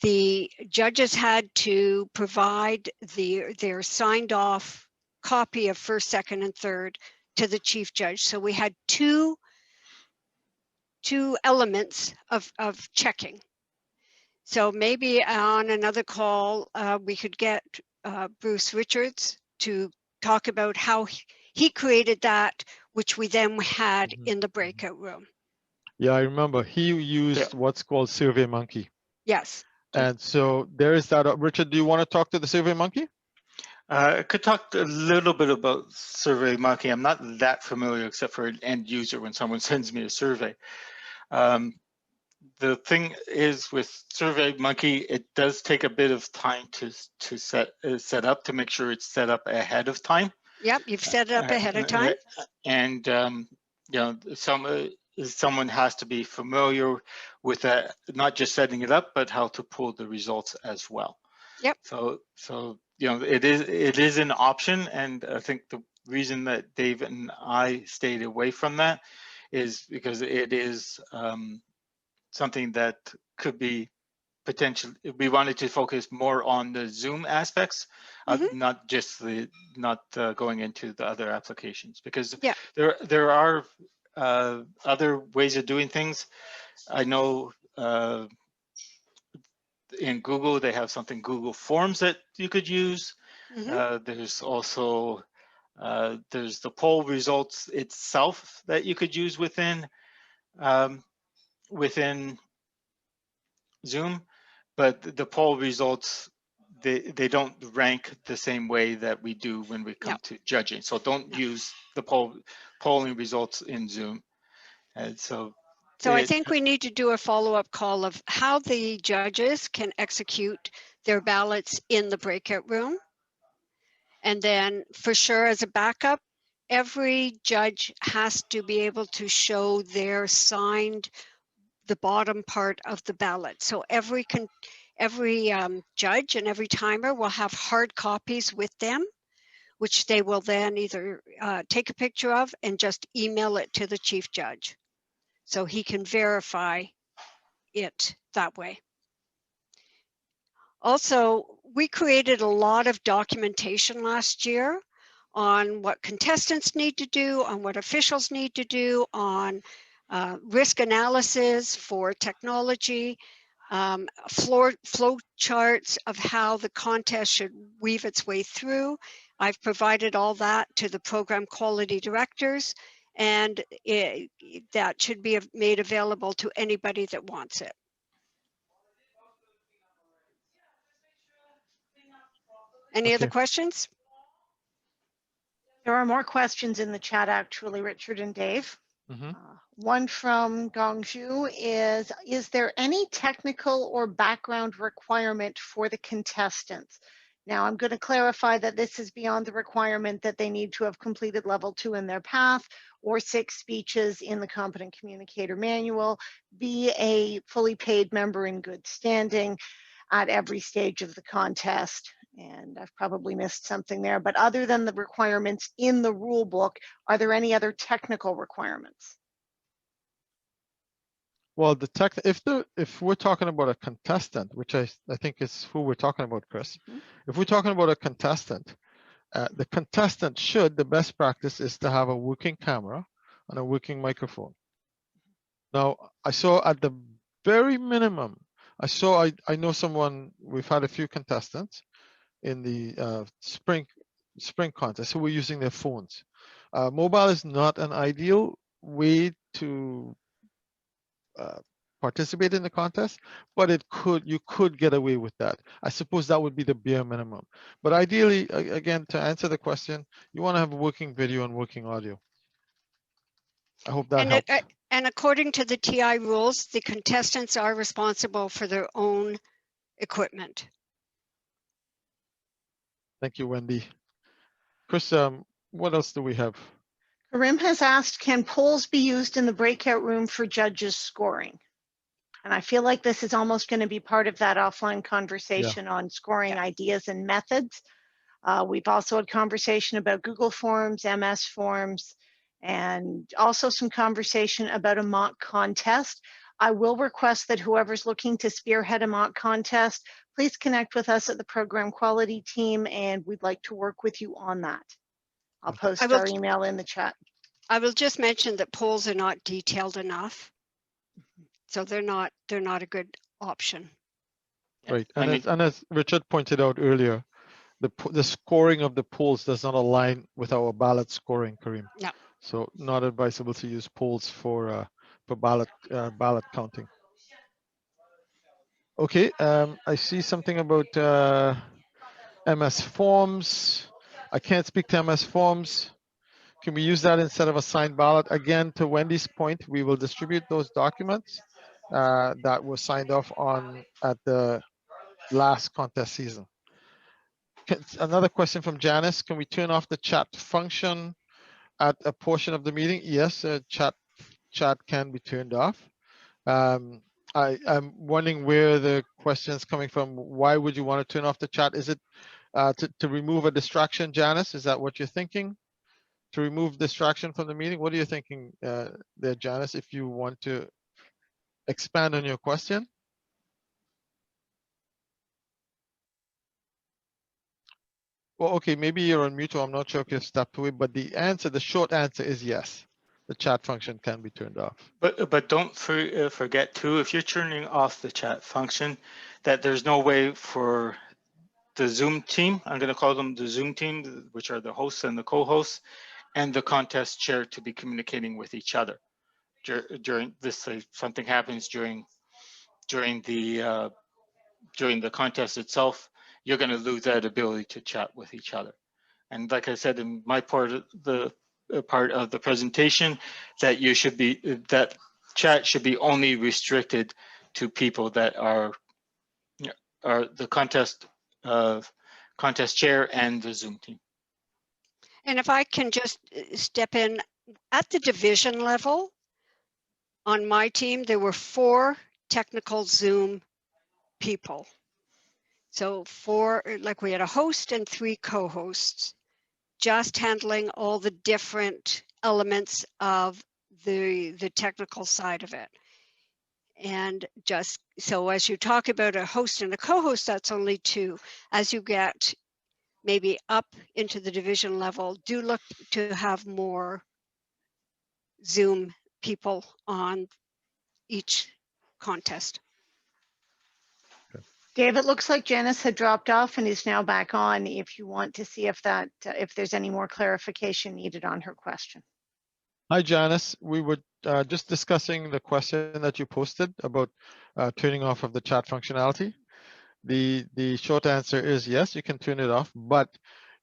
the judges had to provide their signed off copy of first, second, and third to the chief judge. So we had two elements of checking. So maybe on another call, we could get Bruce Richards to talk about how he created that, which we then had Mhm. in the breakout room. Yeah, I remember he used what's called SurveyMonkey. Yes. And so there is that. Richard, do you want to talk to the SurveyMonkey? I could talk a little bit about SurveyMonkey. I'm not that familiar except for an end user when someone sends me a survey. The thing is with SurveyMonkey, it does take a bit of time to set up, to make sure it's set up ahead of time. Yep, you've set it up ahead of time. And you know, someone has to be familiar with that, not just setting it up, but how to pull the results as well. Yep. So you know, it is an option, and I think the reason that Dave and I stayed away from that is because it is something that could be potentially, we wanted to focus more on the Zoom aspects, not just going into the other applications, because there are other ways of doing things. I know in Google, they have something, Google Forms, that you could use. There's also, there's the poll results itself that you could use within Zoom, but the poll results, they don't rank the same way that we do when we come to judging. So don't use the polling results in Zoom. And so I think we need to do a follow-up call of how the judges can execute their ballots in the breakout room. And then for sure, as a backup, every judge has to be able to show their signed, the bottom part of the ballot. So every judge and every timer will have hard copies with them, which they will then either take a picture of and just email it to the chief judge, so he can verify it that way. Also, we created a lot of documentation last year on what contestants need to do, on what officials need to do, on risk analysis for technology, flow charts of how the contest should weave its way through. I've provided all that to the program quality directors, and that should be made available to anybody that wants it. Any other questions? There are more questions in the chat, actually, Richard and Dave. One from Gongju is there any technical or background requirement for the contestants? Now, I'm going to clarify that this is beyond the requirement that they need to have completed level 2 in their path, or 6 speeches in the Competent Communicator Manual, be a fully paid member in good standing at every stage of the contest. And I've probably missed something there, but other than the requirements in the rule book, are there any other technical requirements? Well, if we're talking about a contestant, which I think is who we're talking about, Chris. If we're talking about a contestant, the contestant the best practice is to have a working camera and a working microphone. Now, I saw at the very minimum, I know someone, we've had a few contestants in the spring contest who were using their phones. Mobile is not an ideal way to participate in the contest, but you could get away with that. I suppose that would be the bare minimum. But ideally, again, to answer the question, you want to have working video and working audio. I hope that helps. And according to the TI rules, the contestants are responsible for their own equipment. Thank you, Wendy. Chris, what else do we have? Karim has asked, can polls be used in the breakout room for judges scoring? And I feel like this is almost going to be part of that offline conversation on scoring ideas and methods. We've also had conversation about Google Forms, MS Forms, and also some conversation about a mock contest. I will request that whoever's looking to spearhead a mock contest, please connect with us at the program quality team, and we'd like to work with you on that. I'll post our email in the chat. I will just mention that polls are not detailed enough, so they're not a good option. Right. I mean, And as Richard pointed out earlier, the scoring of the polls does not align with our ballot scoring, Kareem. No. So not advisable to use polls for ballot counting. Okay, I see something about MS Forms. I can't speak to MS Forms. Can we use that instead of a signed ballot? Again, to Wendy's point, we will distribute those documents that were signed off on at the last contest season. Another question from Janice. Can we turn off the chat function at a portion of the meeting? Yes, chat can be turned off. I'm wondering where the question is coming from. Why would you want to turn off the chat? Is it to remove a distraction, Janice? Is that what you're thinking? To remove distraction from the meeting? What are you thinking there, Janice, if you want to expand on your question? Well, okay, maybe you're on mute, or I'm not sure if you've stepped away, but the short answer is yes. The chat function can be turned off. but don't forget too, if you're turning off the chat function, that there's no way for the Zoom team, I'm going to call them the Zoom team, which are the hosts and the co-hosts, and the contest chair to be communicating with each other during this. If something happens during the contest itself, you're going to lose that ability to chat with each other. And like I said in my part of the presentation, that that chat should be only restricted to people that are the contest chair and the Zoom team. And if I can just step in, at the division level, on my team, there were 4 technical Zoom people. So 4, like we had a host and 3 co-hosts, just handling all the different elements of the technical side of it. And just so as you talk about a host and a co-host, that's only 2. As you get maybe up into the division level, do look to have more Zoom people on each contest. Dave, it looks like Janice had dropped off and is now back on. If you want to see if there's any more clarification needed on her question. Hi, Janice. We were just discussing the question that you posted about turning off of the chat functionality. The short answer is yes, you can turn it off, but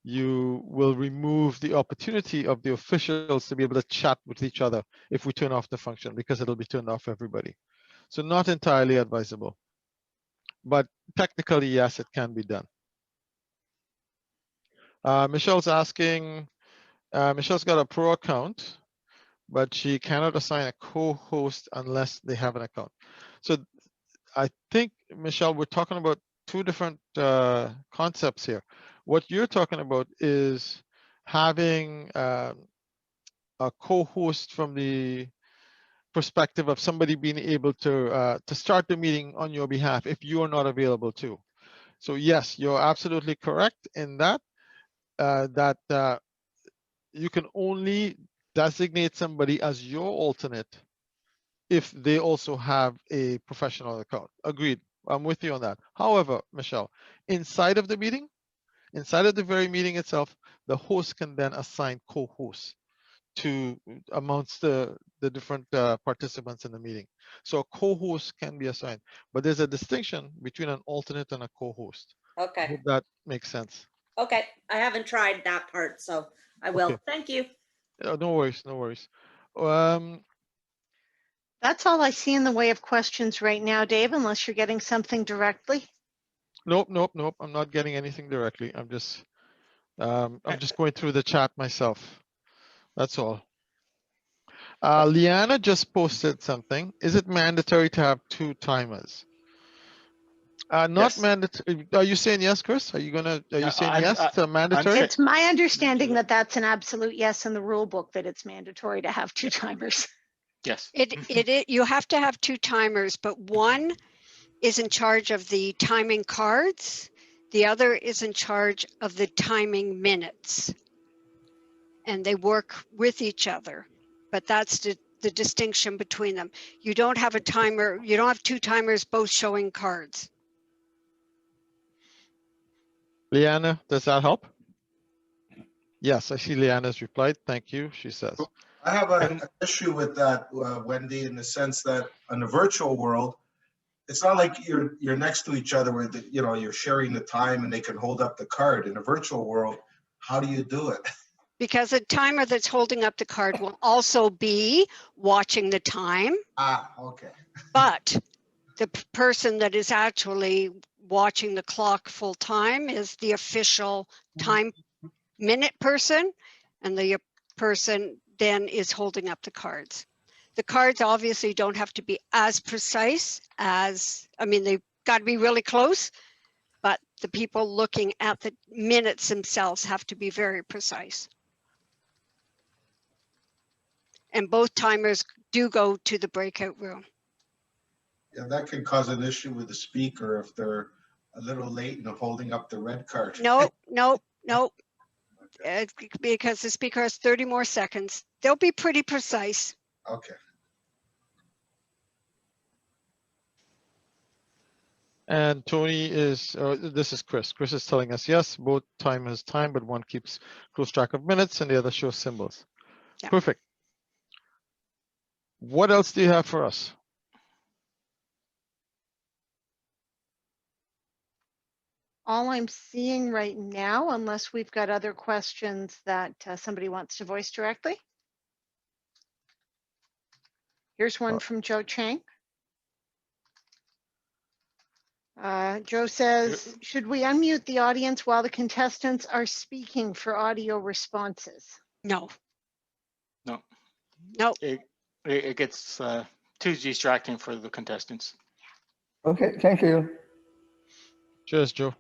you will remove the opportunity of the officials to be able to chat with each other if we turn off the function, because it'll be turned off for everybody. So not entirely advisable, but technically, yes, it can be done. Michelle's asking, Michelle's got a pro account, but she cannot assign a co-host unless they have an account. So I think, Michelle, we're talking about 2 different concepts here. What you're talking about is having a co-host from the perspective of somebody being able to start the meeting on your behalf if you are not available too. So yes, you're absolutely correct in that, you can only designate somebody as your alternate if they also have a professional account. Agreed. I'm with you on that. However, Michelle, inside of the meeting, inside of the very meeting itself, the host can then assign co-hosts to amongst the different participants in the meeting. So a co-host can be assigned, but there's a distinction between an alternate and a co-host. Okay. I hope that makes sense. Okay. I haven't tried that part, so I will. Okay. Thank you. No worries, no worries. That's all I see in the way of questions right now, Dave, unless you're getting something directly. Nope. I'm not getting anything directly. I'm just going through the chat myself. That's all. Liana just posted something. Is it mandatory to have 2 timers? Not Yes. mandatory. Are you saying yes, Chris? Are you saying yes to mandatory? It's my understanding that that's an absolute yes in the rule book, that it's mandatory to have 2 timers. Yes. You have to have 2 timers, but one is in charge of the timing cards. The other is in charge of the timing minutes. And they work with each other, but that's the distinction between them. You don't have a timer, you don't have 2 timers both showing cards. Leanna, does that help? Yes, I see Leanna's replied. Thank you, she says. I have an issue with that, Wendy, in the sense that in the virtual world, it's not like you're next to each other where you're sharing the time and they can hold up the card. In a virtual world, how do you do it? Because a timer that's holding up the card will also be watching the time, Okay. but the person that is actually watching the clock full time is the official time minute person, and the person then is holding up the cards. The cards obviously don't have to be as precise as, I mean, they've got to be really close, but the people looking at the minutes themselves have to be very precise. And both timers do go to the breakout room. Yeah, that could cause an issue with the speaker if they're a little late and holding up the red card. No. Because the speaker has 30 more seconds. They'll be pretty precise. Okay. And Tony is, this is Chris. Chris is telling us, yes, both time is time, but one keeps close track of minutes and the other shows symbols. Yeah. Perfect. What else do you have for us? All I'm seeing right now, unless we've got other questions that somebody wants to voice directly. Here's one from Joe Chang. Joe says, should we unmute the audience while the contestants are speaking for audio responses? No. No. No. It gets too distracting for the contestants. Okay, thank you. Cheers, Joe.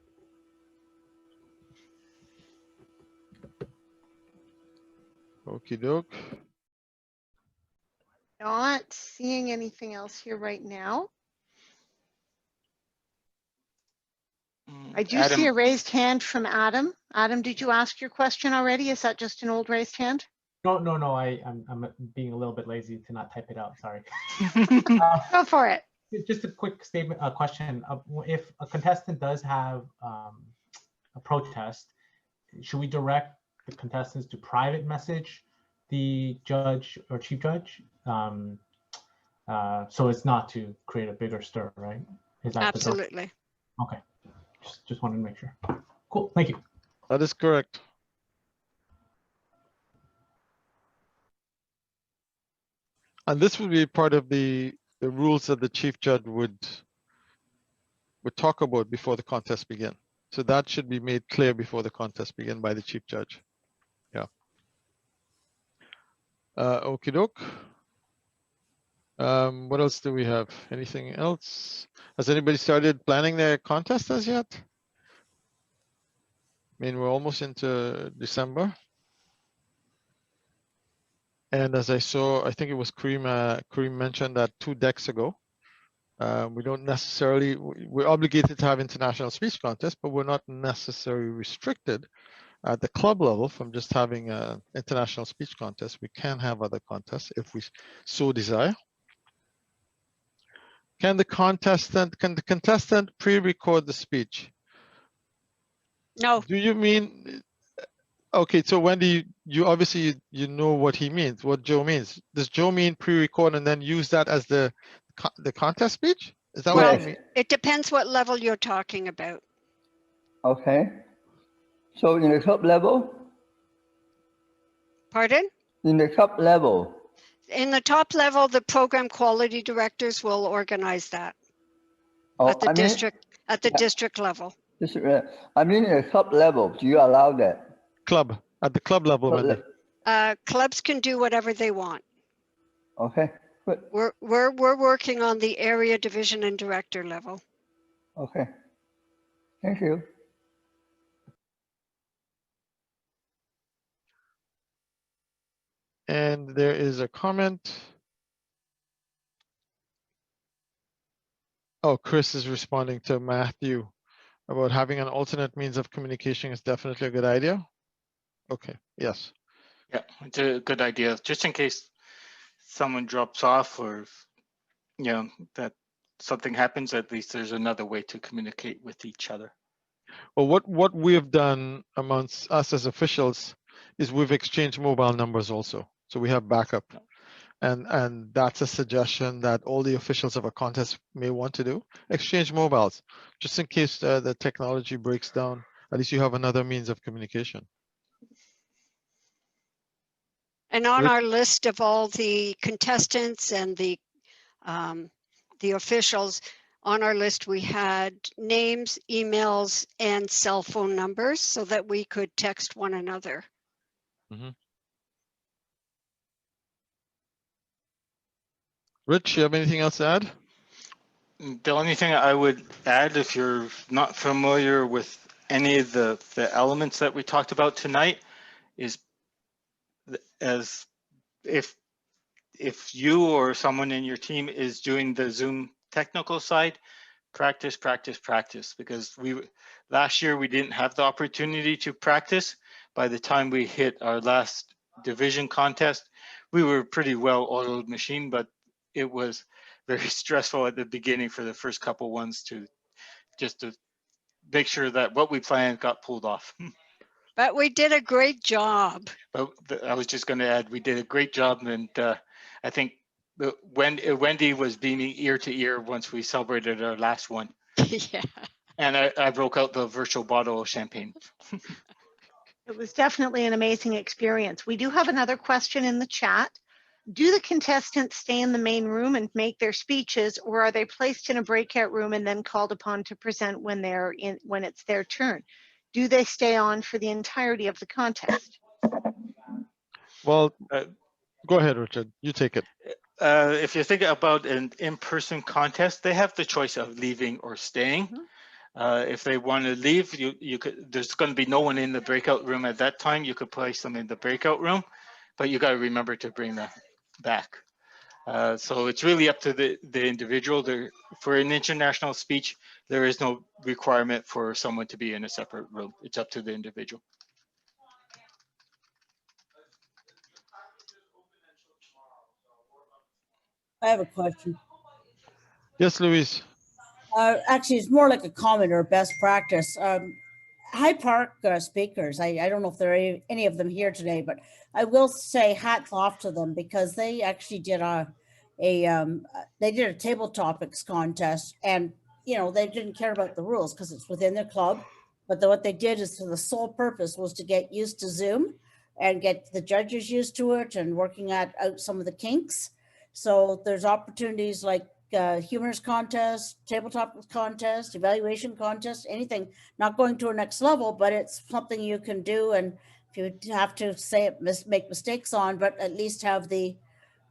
Okie doke. Not seeing anything else here right now. I do Adam, see a raised hand from Adam. Adam, did you ask your question already? Is that just an old raised hand? No. I'm being a little bit lazy to not type it out. Sorry. Go for it. Just a quick statement, question. If a contestant does have a protest, should we direct the contestants to private message the judge or chief judge? So it's not to create a bigger stir, right? Is that Absolutely. Okay. Just wanted to make sure. Cool. Thank you. That is correct. And this would be part of the rules that the chief judge would talk about before the contest begin. So that should be made clear before the contest begin by the chief judge. Yeah. Okie doke. What else do we have? Anything else? Has anybody started planning their contest as yet? I mean, we're almost into December. And as I saw, I think it was Kareem mentioned that 2 decks ago. We don't necessarily, we're obligated to have international speech contests, but we're not necessarily restricted at the club level from just having an international speech contest. We can have other contests if we so desire. Can the contestant pre-record the speech? No. Do you mean, okay, so Wendy, you obviously, you know what he means, what Joe means. Does Joe mean pre-record and then use that as the contest speech? Is that what you mean? It depends what level you're talking about. Okay. So in the top level? Pardon? In the top level. In the top level, the program quality directors will organize that at the district level. I mean, in the club level, do you allow that? Club, at the club level, Wendy. Clubs can do whatever they want. Okay, good. We're working on the area division and director level. Okay, thank you. And there is a comment. Oh, Chris is responding to Matthew about having an alternate means of communication is definitely a good idea. Okay, yes. Yeah, it's a good idea, just in case someone drops off or, that something happens, at least there's another way to communicate with each other. Well, what we have done amongst us as officials is we've exchanged mobile numbers also. So we have backup. And that's a suggestion that all the officials of a contest may want to do. Exchange mobiles, just in case the technology breaks down. At least you have another means of communication. And on Rich? our list of all the contestants and the officials, on our list, we had names, emails, and cell phone numbers so that we could text one another. Rich, you have anything else to add? The only thing I would add, if you're not familiar with any of the elements that we talked about tonight, is as if you or someone in your team is doing the Zoom technical side, practice, practice, practice, because last year we didn't have the opportunity to practice. By the time we hit our last division contest, we were a pretty well-oiled machine, but it was very stressful at the beginning for the first couple ones to make sure that what we planned got pulled off. But we did a great job. But I was just going to add, we did a great job, and I think Wendy was beaming ear to ear once we celebrated our last one. Yeah. And I broke out the virtual bottle of champagne. It was definitely an amazing experience. We do have another question in the chat. Do the contestants stay in the main room and make their speeches, or are they placed in a breakout room and then called upon to present when it's their turn? Do they stay on for the entirety of the contest? Well, go ahead, Richard. You take it. If you're thinking about an in-person contest, they have the choice of leaving or staying. If they want to leave, you could. There's going to be no one in the breakout room at that time. You could place them in the breakout room, but you got to remember to bring them back. So it's really up to the individual. For an international speech, there is no requirement for someone to be in a separate room. It's up to the individual. I have a question. Yes, Louise. Actually, it's more like a comment or best practice. High Park speakers, I don't know if there are any of them here today, but I will say hats off to them because they actually did they did a table topics contest, and they didn't care about the rules because it's within their club. But what they did is for the sole purpose was to get used to Zoom and get the judges used to it and working out some of the kinks. So there's opportunities like humorous contest, tabletop contest, evaluation contest, anything, not going to a next level, but it's something you can do. And if you have to say it, make mistakes on, but at least have the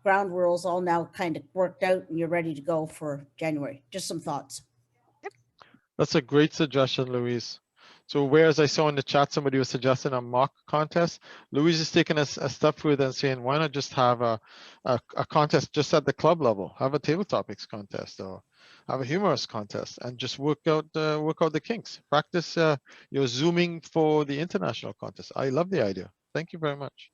ground rules all now kind of worked out and you're ready to go for January. Just some thoughts. That's a great suggestion, Louise. So whereas I saw in the chat somebody was suggesting a mock contest, Louise is taking a step further and saying, why not just have a contest just at the club level? Have a table topics contest or have a humorous contest and just work out the kinks. Practice your Zooming for the international contest. I love the idea. Thank you very much.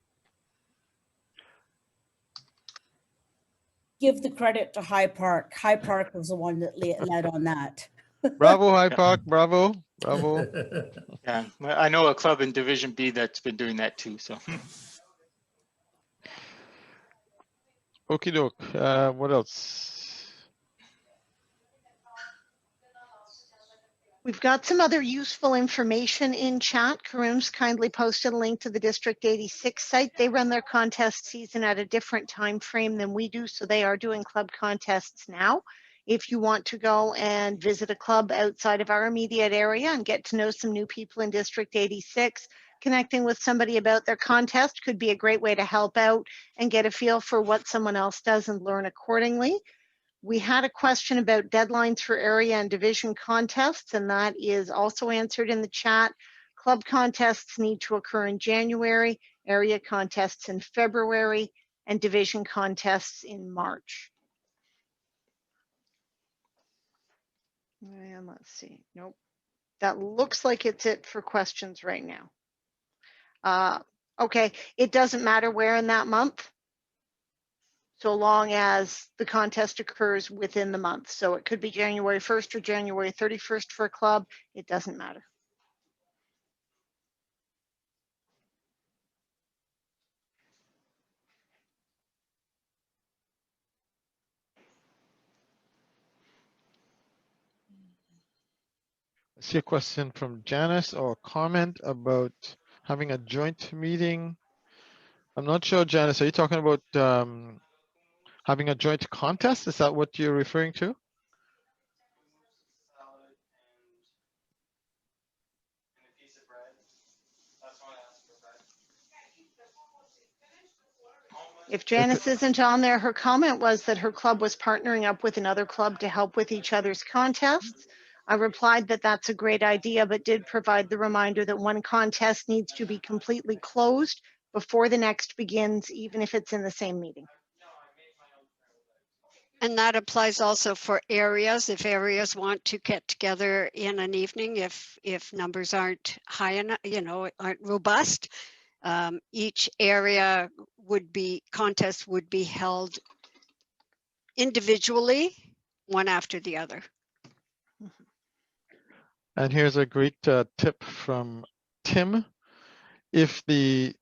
Give the credit to High Park. High Park was the one that led on that. Bravo, High Park. Bravo. Bravo. Yeah, I know a club in Division B that's been doing that too. So. Okie doke. What else? We've got some other useful information in chat. Karum's kindly posted a link to the District 86 site. They run their contest season at a different time frame than we do, so they are doing club contests now. If you want to go and visit a club outside of our immediate area and get to know some new people in District 86, connecting with somebody about their contest could be a great way to help out and get a feel for what someone else does and learn accordingly. We had a question about deadlines for area and division contests, and that is also answered in the chat. Club contests need to occur in January, area contests in February, and division contests in March. And let's see, nope. That looks like it's it for questions right now. Okay, it doesn't matter where in that month, so long as the contest occurs within the month. So it could be January 1st or January 31st for a club. It doesn't matter. see a question from Janice or a comment about having a joint meeting. I'm not sure, Janice, are you talking about having a joint contest? Is that what you're referring to? If Janice isn't on there, her comment was that her club was partnering up with another club to help with each other's contests. I replied that that's a great idea, but did provide the reminder that one contest needs to be completely closed before the next begins, even if it's in the same meeting. And that applies also for areas. If areas want to get together in an evening, if numbers aren't high enough, aren't robust, each area contest would be held individually, one after the other. And here's a great tip from Tim. If the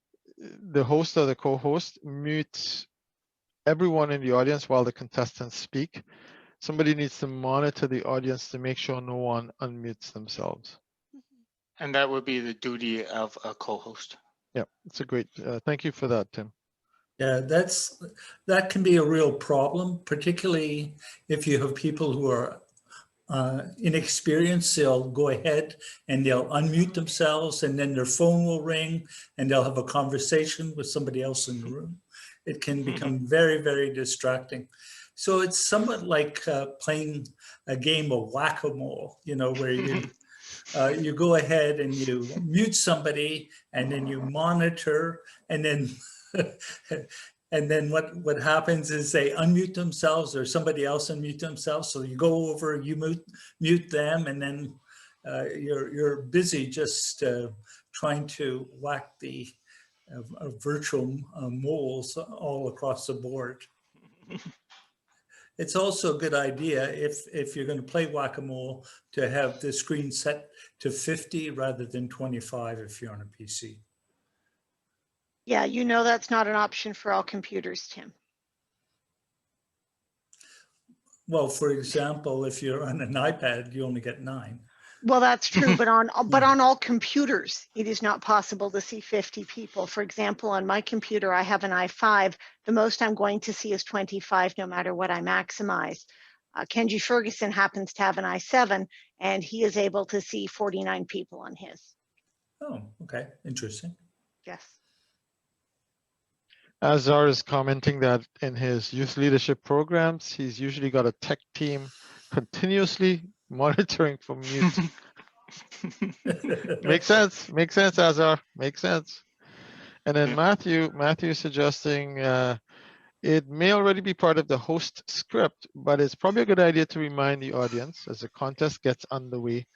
host or the co-host mutes everyone in the audience while the contestants speak, somebody needs to monitor the audience to make sure no one unmutes themselves. And that would be the duty of a co-host. Yeah, it's a great, thank you for that, Tim. Yeah, that can be a real problem, particularly if you have people who are inexperienced. They'll go ahead and they'll unmute themselves, and then their phone will ring and they'll have a conversation with somebody else in the room. It can become very, very distracting. So it's somewhat like playing a game of whack-a-mole, where you go ahead and you mute somebody, and then you monitor, and then and then what happens is they unmute themselves, or somebody else unmute themselves. So you go over, you mute them, and then you're busy just trying to whack the virtual moles all across the board. It's also a good idea if you're going to play whack-a-mole to have the screen set to 50 rather than 25 if you're on a PC. Yeah, that's not an option for all computers, Tim. Well, for example, if you're on an iPad, you only get 9. Well, that's true, but on all computers, it is not possible to see 50 people. For example, on my computer, I have an i5. The most I'm going to see is 25, no matter what I maximize. Kenji Ferguson happens to have an i7, and he is able to see 49 people on his. Oh, okay, interesting. Yes. Azar is commenting that in his youth leadership programs, he's usually got a tech team continuously monitoring for mute. Makes sense, Azar, makes sense. And then Matthew is suggesting it may already be part of the host script, but it's probably a good idea to remind the audience as the contest gets underway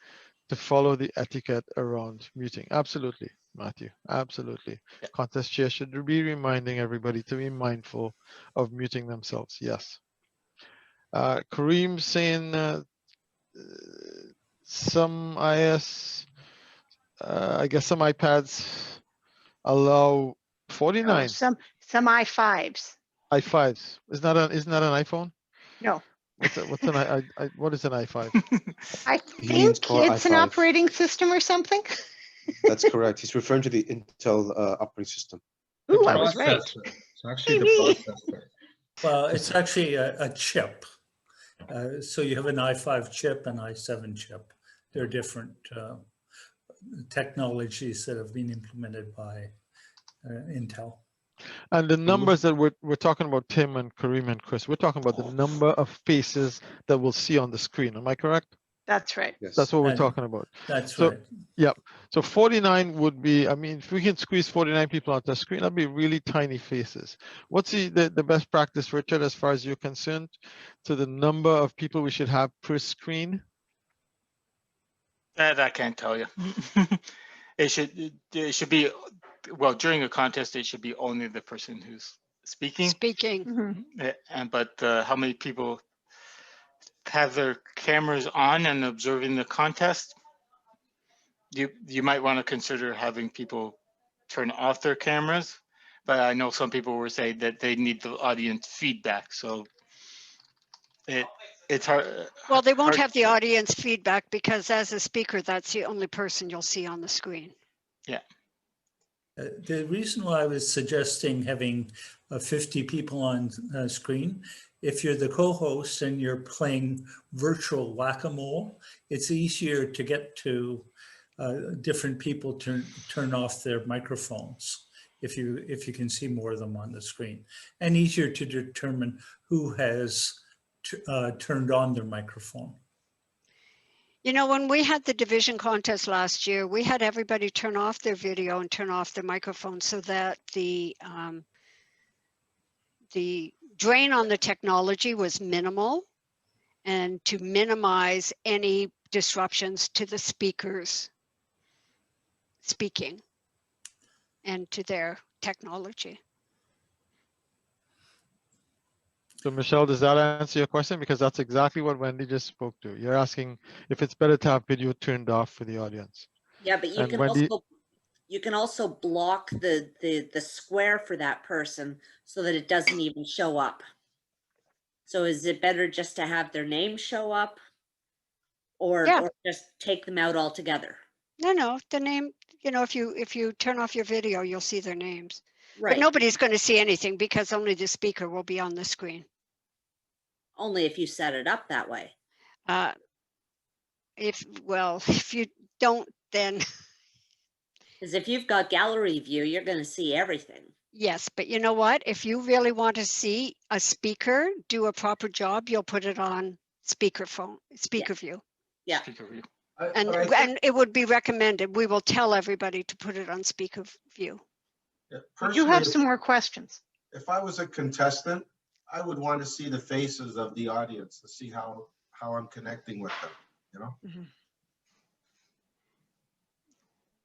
to follow the etiquette around muting. Absolutely, Matthew, absolutely. Yeah. Contest chair should be reminding everybody to be mindful of muting themselves, yes. Kareem saying some I guess some iPads allow 49. No, some i5s. i5s. Isn't that an iPhone? No. What is an i5? I think it's an operating system or something. That's correct. He's referring to the Intel operating system. Ooh, I was right. It's actually the processor. Well, it's actually a chip. So you have an i5 chip and i7 chip. They're different technologies that have been implemented by Intel. And the numbers that we're talking about, Tim and Kareem and Chris, we're talking about the number of faces that we'll see on the screen. Am I correct? That's right. Yes. That's what we're talking about. That's so, right. Yeah. So 49 would be, I mean, if we can squeeze 49 people onto the screen, that'd be really tiny faces. What's the best practice, Richard, as far as you're concerned, to the number of people we should have per screen? That I can't tell you. It should be, well, during a contest, it should be only the person who's speaking. Mm-hmm. But how many people have their cameras on and observing the contest? You might want to consider having people turn off their cameras, but I know some people were saying that they need the audience feedback. So it's hard. Well, they won't hard- have the audience feedback because as a speaker, that's the only person you'll see on the screen. Yeah. The reason why I was suggesting having 50 people on screen, if you're the co-host and you're playing virtual whack-a-mole, it's easier to get to different people turn off their microphones if you can see more of them on the screen, and easier to determine who has turned on their microphone. You know, when we had the division contest last year, we had everybody turn off their video and turn off their microphone so that the drain on the technology was minimal and to minimize any disruptions to the speakers speaking and to their technology. So Michelle, does that answer your question? Because that's exactly what Wendy just spoke to. You're asking if it's better to have video turned off for the audience. Yeah, but you And can Wendy, also block the square for that person so that it doesn't even show up. So is it better just to have their name show up or just take them out altogether? No, the name, you know, if you turn off your video, you'll see their names. Right. But nobody's going to see anything because only the speaker will be on the screen. Only if you set it up that way. If you don't, then Because if you've got gallery view, you're going to see everything. yes, but you know what? If you really want to see a speaker do a proper job, you'll put it on speaker view. Yeah. Speaker view. And it would be recommended. We will tell everybody to put it on speaker view. You have some more questions. If I was a contestant, I would want to see the faces of the audience to see how I'm connecting with them, you know? Mm-hmm.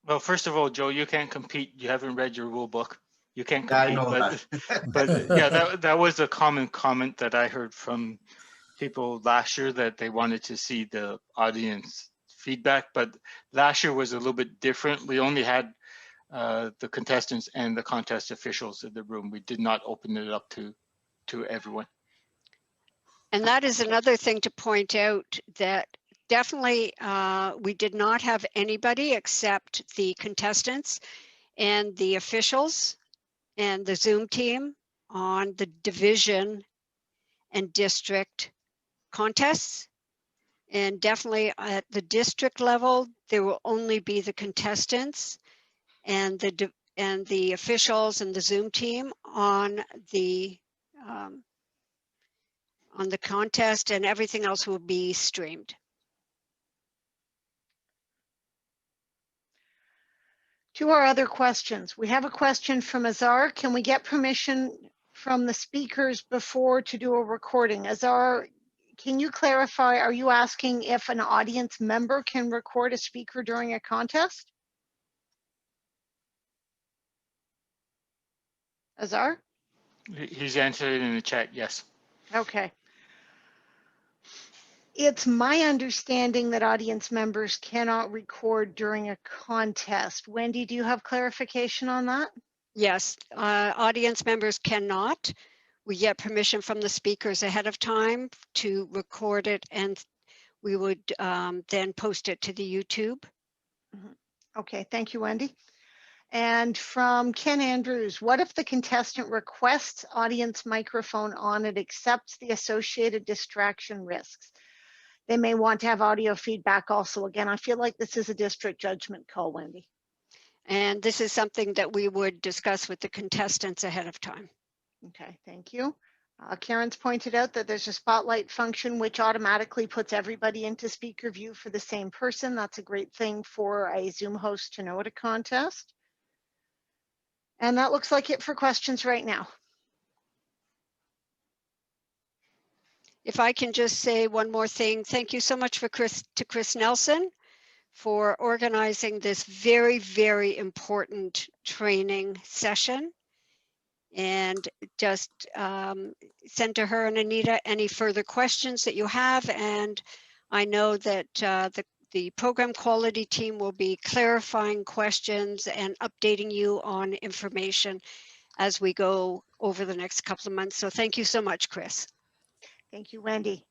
Well, first of all, Joe, you can't compete. You haven't read your rule book. You can't Yeah, I compete. know but yeah, that was a common comment that I heard from people last year, that they wanted to see the audience feedback. But last year was a little bit different. We only had the contestants and the contest officials in the room. We did not open it up to everyone. And that is another thing to point out, that definitely we did not have anybody except the contestants and the officials and the Zoom team on the division and district contests. And definitely at the district level, there will only be the contestants and the officials and the Zoom team on the contest, and everything else will be streamed. To our other questions, we have a question from Azar. Can we get permission from the speakers before to do a recording? Azar, can you clarify, are you asking if an audience member can record a speaker during a contest? Azar? He's answered in the chat, yes. Okay. It's my understanding that audience members cannot record during a contest. Wendy, do you have clarification on that? Yes, audience members cannot. We get permission from the speakers ahead of time to record it, and we would then post it to the YouTube. Okay, thank you, Wendy. And from Ken Andrews, what if the contestant requests audience microphone on and accepts the associated distraction risks? They may want to have audio feedback also. Again, I feel like this is a district judgment call, Wendy. And this is something that we would discuss with the contestants ahead of time. Okay, thank you. Karen's pointed out that there's a spotlight function which automatically puts everybody into speaker view for the same person. That's a great thing for a Zoom host to know at a contest. And that looks like it for questions right now. If I can just say one more thing, thank you so much to Chris Nelson for organizing this very, very important training session. And just send to her and Anita any further questions that you have. And I know that the program quality team will be clarifying questions and updating you on information as we go over the next couple of months. So thank you so much, Chris. Thank you, Wendy.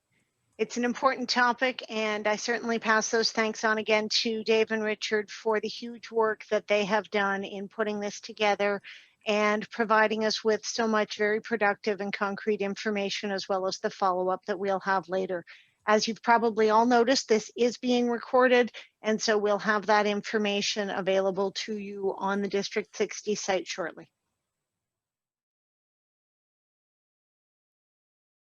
It's an important topic, and I certainly pass those thanks on again to Dave and Richard for the huge work that they have done in putting this together and providing us with so much very productive and concrete information, as well as the follow-up that we'll have later. As you've probably all noticed, this is being recorded, and so we'll have that information available to you on the District 60 site shortly.